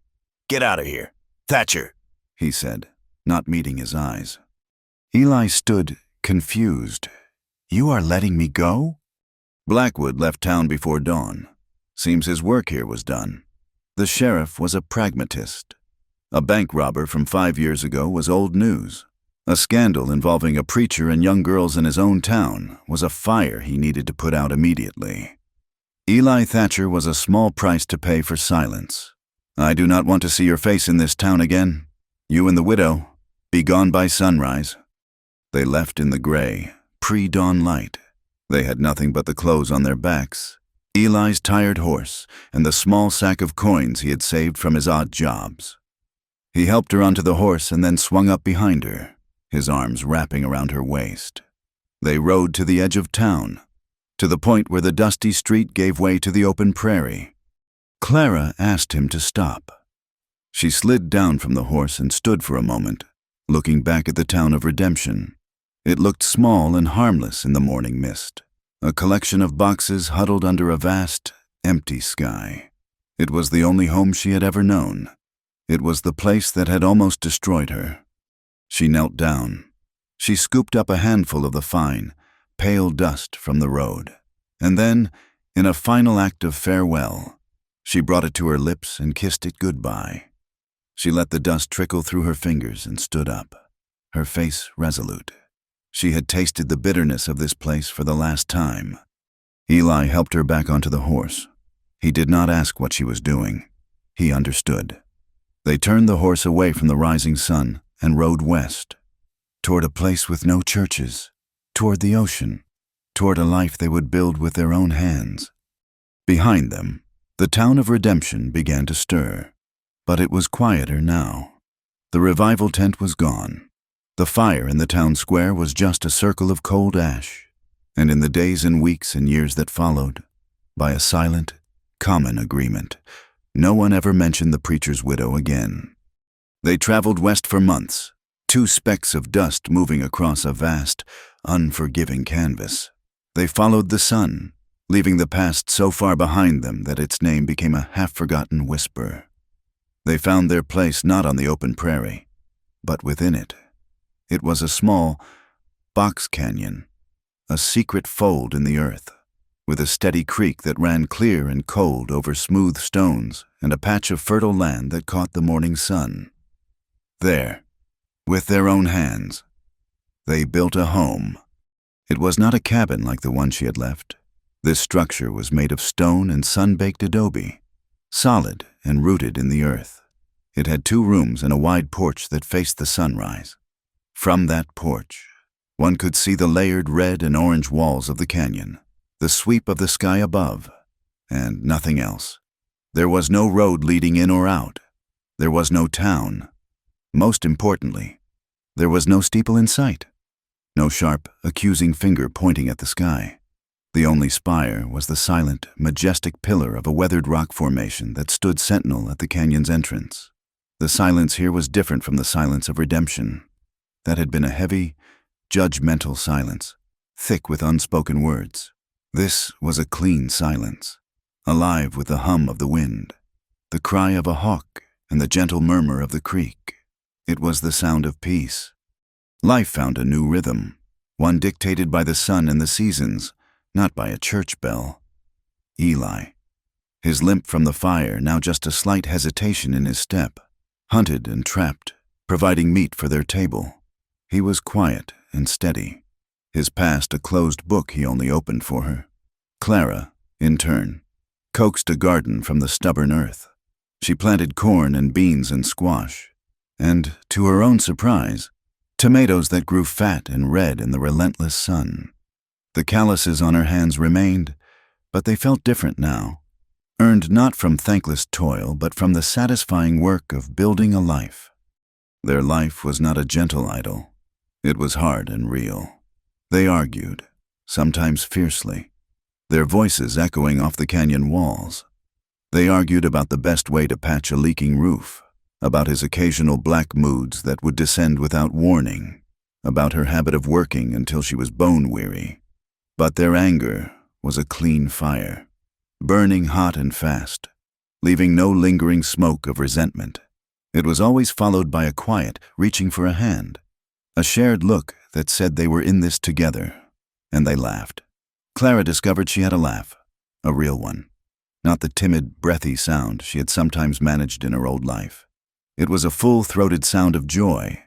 "Get out of here, Thatcher," he said, not meeting his eyes. Eli stood, confused. "You are letting me go?" Blackwood left town before dawn. Seems his work here was done. The sheriff was a pragmatist. A bank robber from 5 years ago was old news. A scandal involving a preacher and young girls in his own town was a fire he needed to put out immediately. Eli Thatcher was a small price to pay for silence. "I do not want to see your face in this town again. You and the widow, be gone by sunrise." They left in the gray, pre-dawn light. They had nothing but the clothes on their backs, Eli's tired horse, and the small sack of coins he had saved from his odd jobs. He helped her onto the horse and then swung up behind her, his arms wrapping around her waist. They rode to the edge of town, to the point where the dusty street gave way to the open prairie. Clara asked him to stop. She slid down from the horse and stood for a moment, looking back at the town of Redemption. It looked small and harmless in the morning mist, a collection of boxes huddled under a vast, empty sky. It was the only home she had ever known. It was the place that had almost destroyed her. She knelt down. She scooped up a handful of the fine, pale dust from the road, and then, in a final act of farewell, she brought it to her lips and kissed it goodbye. She let the dust trickle through her fingers and stood up, her face resolute. She had tasted the bitterness of this place for the last time. Eli helped her back onto the horse. He did not ask what she was doing. He understood. They turned the horse away from the rising sun and rode west, toward a place with no churches, toward the ocean, toward a life they would build with their own hands. Behind them, the town of Redemption began to stir, but it was quieter now. The revival tent was gone. The fire in the town square was just a circle of cold ash, and in the days and weeks and years that followed, by a silent, common agreement, no one ever mentioned the preacher's widow again. They traveled west for months, 2 specks of dust moving across a vast, unforgiving canvas. They followed the sun, leaving the past so far behind them that its name became a half-forgotten whisper. They found their place not on the open prairie, but within it. It was a small, box canyon, a secret fold in the earth, with a steady creek that ran clear and cold over smooth stones and a patch of fertile land that caught the morning sun. There, with their own hands, they built a home. It was not a cabin like the one she had left. This structure was made of stone and sun-baked adobe, solid and rooted in the earth. It had 2 rooms and a wide porch that faced the sunrise. From that porch, one could see the layered red and orange walls of the canyon, the sweep of the sky above, and nothing else. There was no road leading in or out. There was no town. Most importantly, there was no steeple in sight, no sharp, accusing finger pointing at the sky. The only spire was the silent, majestic pillar of a weathered rock formation that stood sentinel at the canyon's entrance. The silence here was different from the silence of Redemption. That had been a heavy, judgmental silence, thick with unspoken words. This was a clean silence, alive with the hum of the wind, the cry of a hawk, and the gentle murmur of the creek. It was the sound of peace. Life found a new rhythm, one dictated by the sun and the seasons, not by a church bell. Eli, his limp from the fire, now just a slight hesitation in his step, hunted and trapped, providing meat for their table. He was quiet and steady, his past a closed book he only opened for her. Clara, in turn, coaxed a garden from the stubborn earth. She planted corn and beans and squash, and, to her own surprise, tomatoes that grew fat and red in the relentless sun. The calluses on her hands remained, but they felt different now, earned not from thankless toil, but from the satisfying work of building a life. Their life was not a gentle idyll. It was hard and real. They argued, sometimes fiercely, their voices echoing off the canyon walls. They argued about the best way to patch a leaking roof, about his occasional black moods that would descend without warning, about her habit of working until she was bone-weary. But their anger was a clean fire, burning hot and fast, leaving no lingering smoke of resentment. It was always followed by a quiet reaching for a hand, a shared look that said they were in this together, and they laughed. Clara discovered she had a laugh, a real one, not the timid, breathy sound she had sometimes managed in her old life. It was a full-throated sound of joy,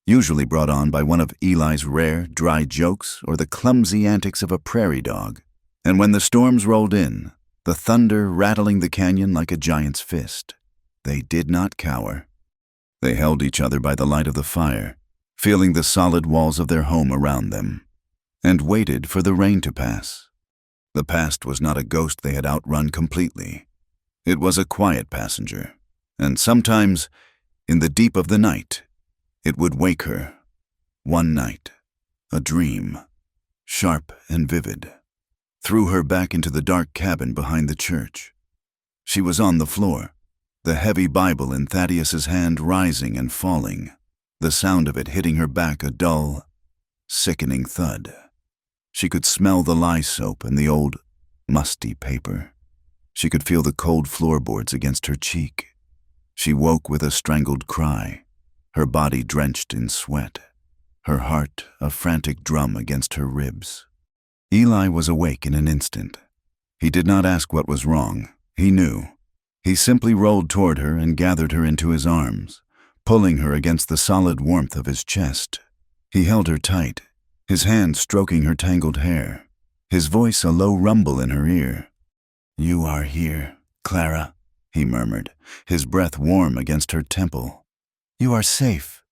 usually brought on by one of Eli's rare, dry jokes or the clumsy antics of a prairie dog. And when the storms rolled in, the thunder rattling the canyon like a giant's fist, they did not cower. They held each other by the light of the fire, feeling the solid walls of their home around them, and waited for the rain to pass. The past was not a ghost they had outrun completely. It was a quiet passenger, and sometimes, in the deep of the night, it would wake her. One night, a dream, sharp and vivid, threw her back into the dark cabin behind the church. She was on the floor, the heavy Bible in Thaddeus's hand rising and falling, the sound of it hitting her back a dull, sickening thud. She could smell the lye soap and the old, musty paper. She could feel the cold floorboards against her cheek. She woke with a strangled cry, her body drenched in sweat, her heart a frantic drum against her ribs. Eli was awake in an instant. He did not ask what was wrong. He knew. He simply rolled toward her and gathered her into his arms, pulling her against the solid warmth of his chest. He held her tight, his hand stroking her tangled hair, his voice a low rumble in her ear. "You are here, Clara," he murmured, his breath warm against her temple. "You are safe."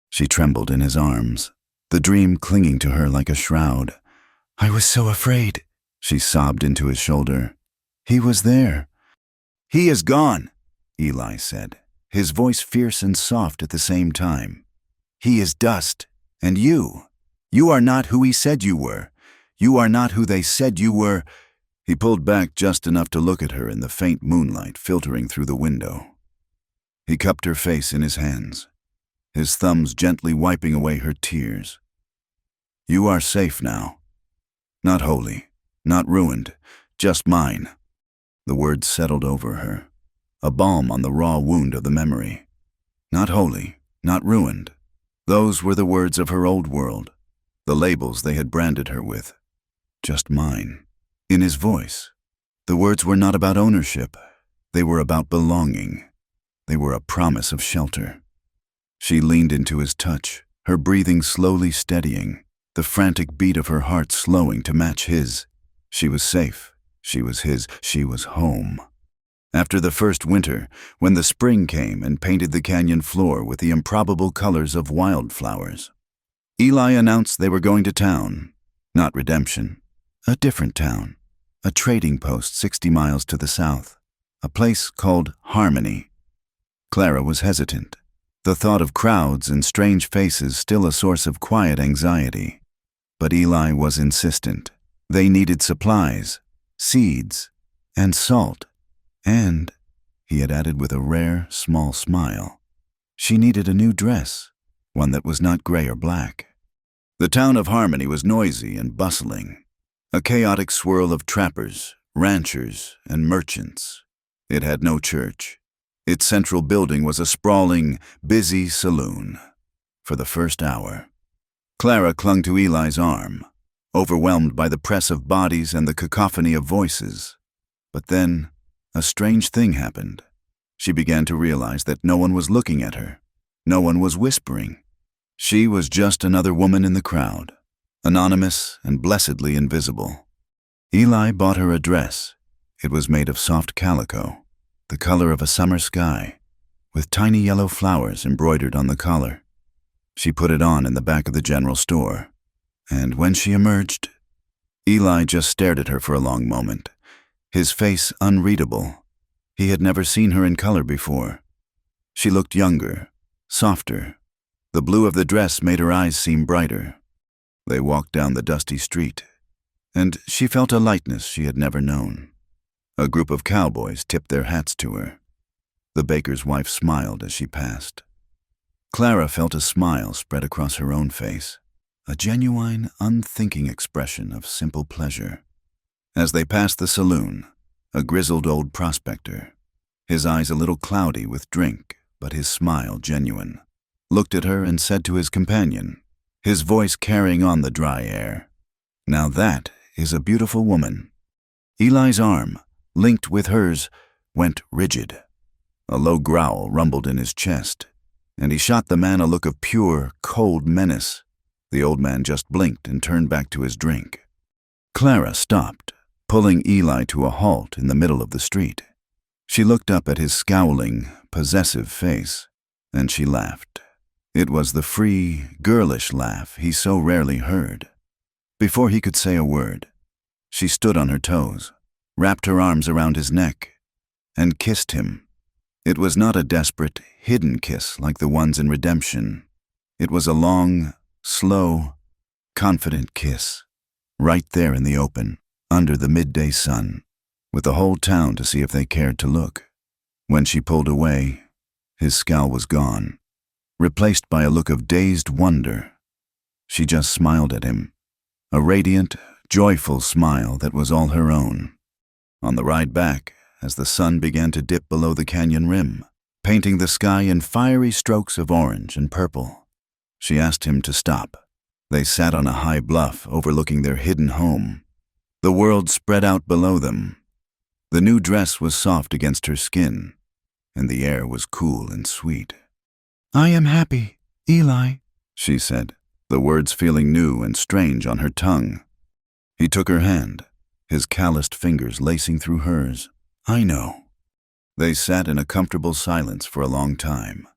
She trembled in his arms, the dream clinging to her like a shroud. "I was so afraid," she sobbed into his shoulder. "He was there." "He is gone," Eli said, his voice fierce and soft at the same time. "He is dust, and you are not who he said you were. You are not who they said you were." He pulled back just enough to look at her in the faint moonlight filtering through the window. He cupped her face in his hands, his thumbs gently wiping away her tears. "You are safe now. Not wholly, not ruined, just mine." The words settled over her, a balm on the raw wound of the memory. Not wholly, not ruined. Those were the words of her old world, the labels they had branded her with. Just mine. In his voice, the words were not about ownership. They were about belonging. They were a promise of shelter. She leaned into his touch, her breathing slowly steadying, the frantic beat of her heart slowing to match his. She was safe. She was his. She was home. After the first winter, when the spring came and painted the canyon floor with the improbable colors of wildflowers, Eli announced they were going to town. Not Redemption. A different town. A trading post 60 miles to the south. A place called Harmony. Clara was hesitant, the thought of crowds and strange faces still a source of quiet anxiety. But Eli was insistent. They needed supplies, seeds, and salt. And, he had added with a rare, small smile, she needed a new dress, one that was not gray or black. The town of Harmony was noisy and bustling, a chaotic swirl of trappers, ranchers, and merchants. It had no church. Its central building was a sprawling, busy saloon. For the first hour, Clara clung to Eli's arm, overwhelmed by the press of bodies and the cacophony of voices. But then, a strange thing happened. She began to realize that no one was looking at her. No one was whispering. She was just another woman in the crowd, anonymous and blessedly invisible. Eli bought her a dress. It was made of soft calico, the color of a summer sky, with tiny yellow flowers embroidered on the collar. She put it on in the back of the general store, and when she emerged, Eli just stared at her for a long moment, his face unreadable. He had never seen her in color before. She looked younger, softer. The blue of the dress made her eyes seem brighter. They walked down the dusty street, and she felt a lightness she had never known. A group of cowboys tipped their hats to her. The baker's wife smiled as she passed. Clara felt a smile spread across her own face, a genuine, unthinking expression of simple pleasure. As they passed the saloon, a grizzled old prospector, his eyes a little cloudy with drink, but his smile genuine, looked at her and said to his companion, his voice carrying on the dry air, "Now that is a beautiful woman." Eli's arm, linked with hers, went rigid. A low growl rumbled in his chest, and he shot the man a look of pure, cold menace. The old man just blinked and turned back to his drink. Clara stopped, pulling Eli to a halt in the middle of the street. She looked up at his scowling, possessive face, and she laughed. It was the free, girlish laugh he so rarely heard. Before he could say a word, she stood on her toes, wrapped her arms around his neck, and kissed him. It was not a desperate, hidden kiss like the ones in Redemption. It was a long, slow, confident kiss, right there in the open, under the midday sun, with the whole town to see if they cared to look. When she pulled away, his scowl was gone, replaced by a look of dazed wonder. She just smiled at him, a radiant, joyful smile that was all her own. On the ride back, as the sun began to dip below the canyon rim, painting the sky in fiery strokes of orange and purple, she asked him to stop. They sat on a high bluff overlooking their hidden home. The world spread out below them. The new dress was soft against her skin, and the air was cool and sweet. "I am happy, Eli," she said, the words feeling new and strange on her tongue. He took her hand, his calloused fingers lacing through hers. "I know." They sat in a comfortable silence for a long time,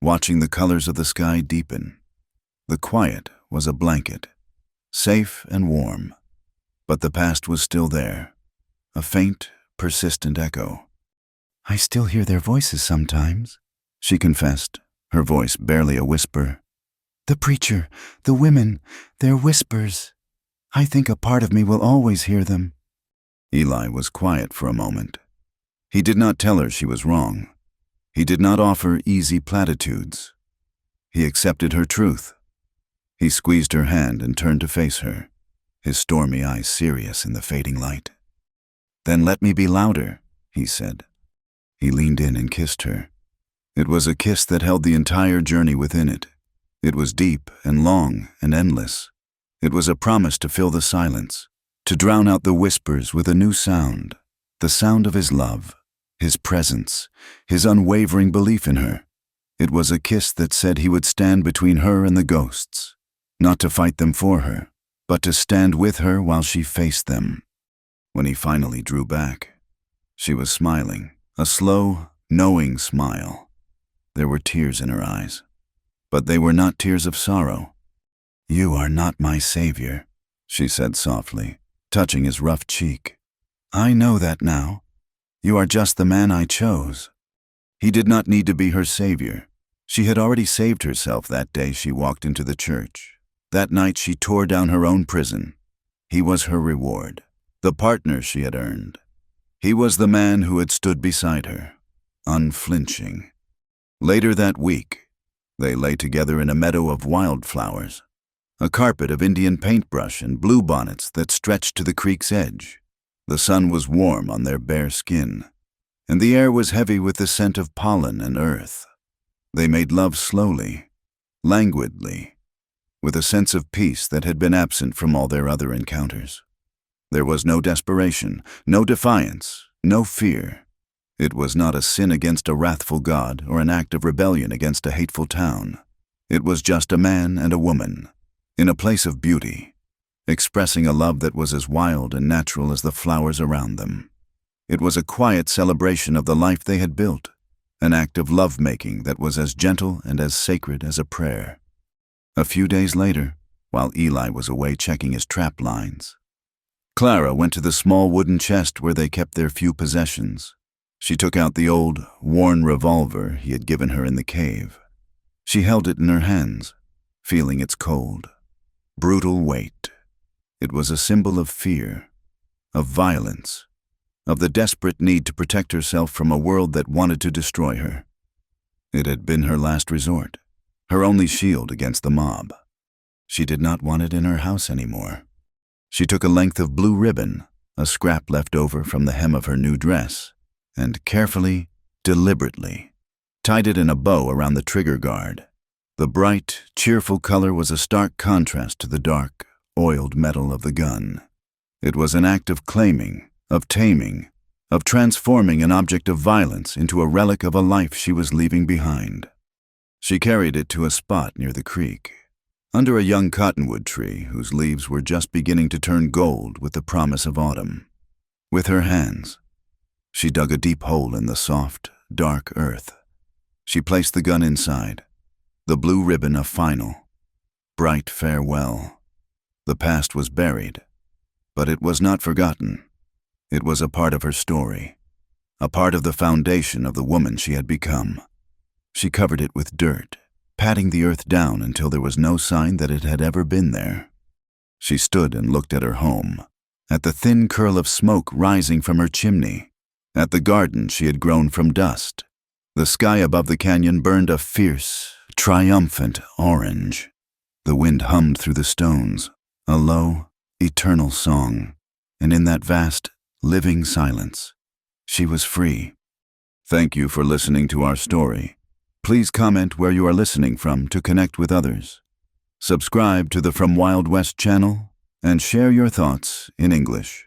watching the colors of the sky deepen. The quiet was a blanket, safe and warm, but the past was still there, a faint, persistent echo. "I still hear their voices sometimes," she confessed, her voice barely a whisper. "The preacher, the women, their whispers. I think a part of me will always hear them." Eli was quiet for a moment. He did not tell her she was wrong. He did not offer easy platitudes. He accepted her truth. He squeezed her hand and turned to face her, his stormy eyes serious in the fading light. "Then let me be louder," he said. He leaned in and kissed her. It was a kiss that held the entire journey within it. It was deep and long and endless. It was a promise to fill the silence, to drown out the whispers with a new sound, the sound of his love, his presence, his unwavering belief in her. It was a kiss that said he would stand between her and the ghosts, not to fight them for her, but to stand with her while she faced them. When he finally drew back, she was smiling, a slow, knowing smile. There were tears in her eyes, but they were not tears of sorrow. "You are not my savior," she said softly, touching his rough cheek. "I know that now. You are just the man I chose." He did not need to be her savior. She had already saved herself that day she walked into the church. That night she tore down her own prison. He was her reward, the partner she had earned. He was the man who had stood beside her, unflinching. Later that week, They lay together in a meadow of wildflowers, a carpet of Indian paintbrush and bluebonnets that stretched to the creek's edge. The sun was warm on their bare skin, and the air was heavy with the scent of pollen and earth. They made love slowly, languidly, with a sense of peace that had been absent from all their other encounters. There was no desperation, no defiance, no fear. It was not a sin against a wrathful God or an act of rebellion against a hateful town. It was just a man and a woman, in a place of beauty, expressing a love that was as wild and natural as the flowers around them. It was a quiet celebration of the life they had built, an act of love-making that was as gentle and as sacred as a prayer. A few days later, while Eli was away checking his trap lines, Clara went to the small wooden chest where they kept their few possessions. She took out the old, worn revolver he had given her in the cave. She held it in her hands, feeling its cold, brutal weight. It was a symbol of fear, of violence, of the desperate need to protect herself from a world that wanted to destroy her. It had been her last resort, her only shield against the mob. She did not want it in her house anymore. She took a length of blue ribbon, a scrap left over from the hem of her new dress, and carefully, deliberately, tied it in a bow around the trigger guard. The bright, cheerful color was a stark contrast to the dark, oiled metal of the gun. It was an act of claiming, of taming, of transforming an object of violence into a relic of a life she was leaving behind. She carried it to a spot near the creek, under a young cottonwood tree whose leaves were just beginning to turn gold with the promise of autumn. With her hands, she dug a deep hole in the soft, dark earth. She placed the gun inside, the blue ribbon a final, bright farewell. The past was buried, but it was not forgotten. It was a part of her story, a part of the foundation of the woman she had become. She covered it with dirt, patting the earth down until there was no sign that it had ever been there. She stood and looked at her home, at the thin curl of smoke rising from her chimney, at the garden she had grown from dust. The sky above the canyon burned a fierce, triumphant orange. The wind hummed through the stones, a low, eternal song, and in that vast, living silence, she was free. Thank you for listening to our story. Please comment where you are listening from to connect with others. Subscribe to the From Wild West channel and share your thoughts in English.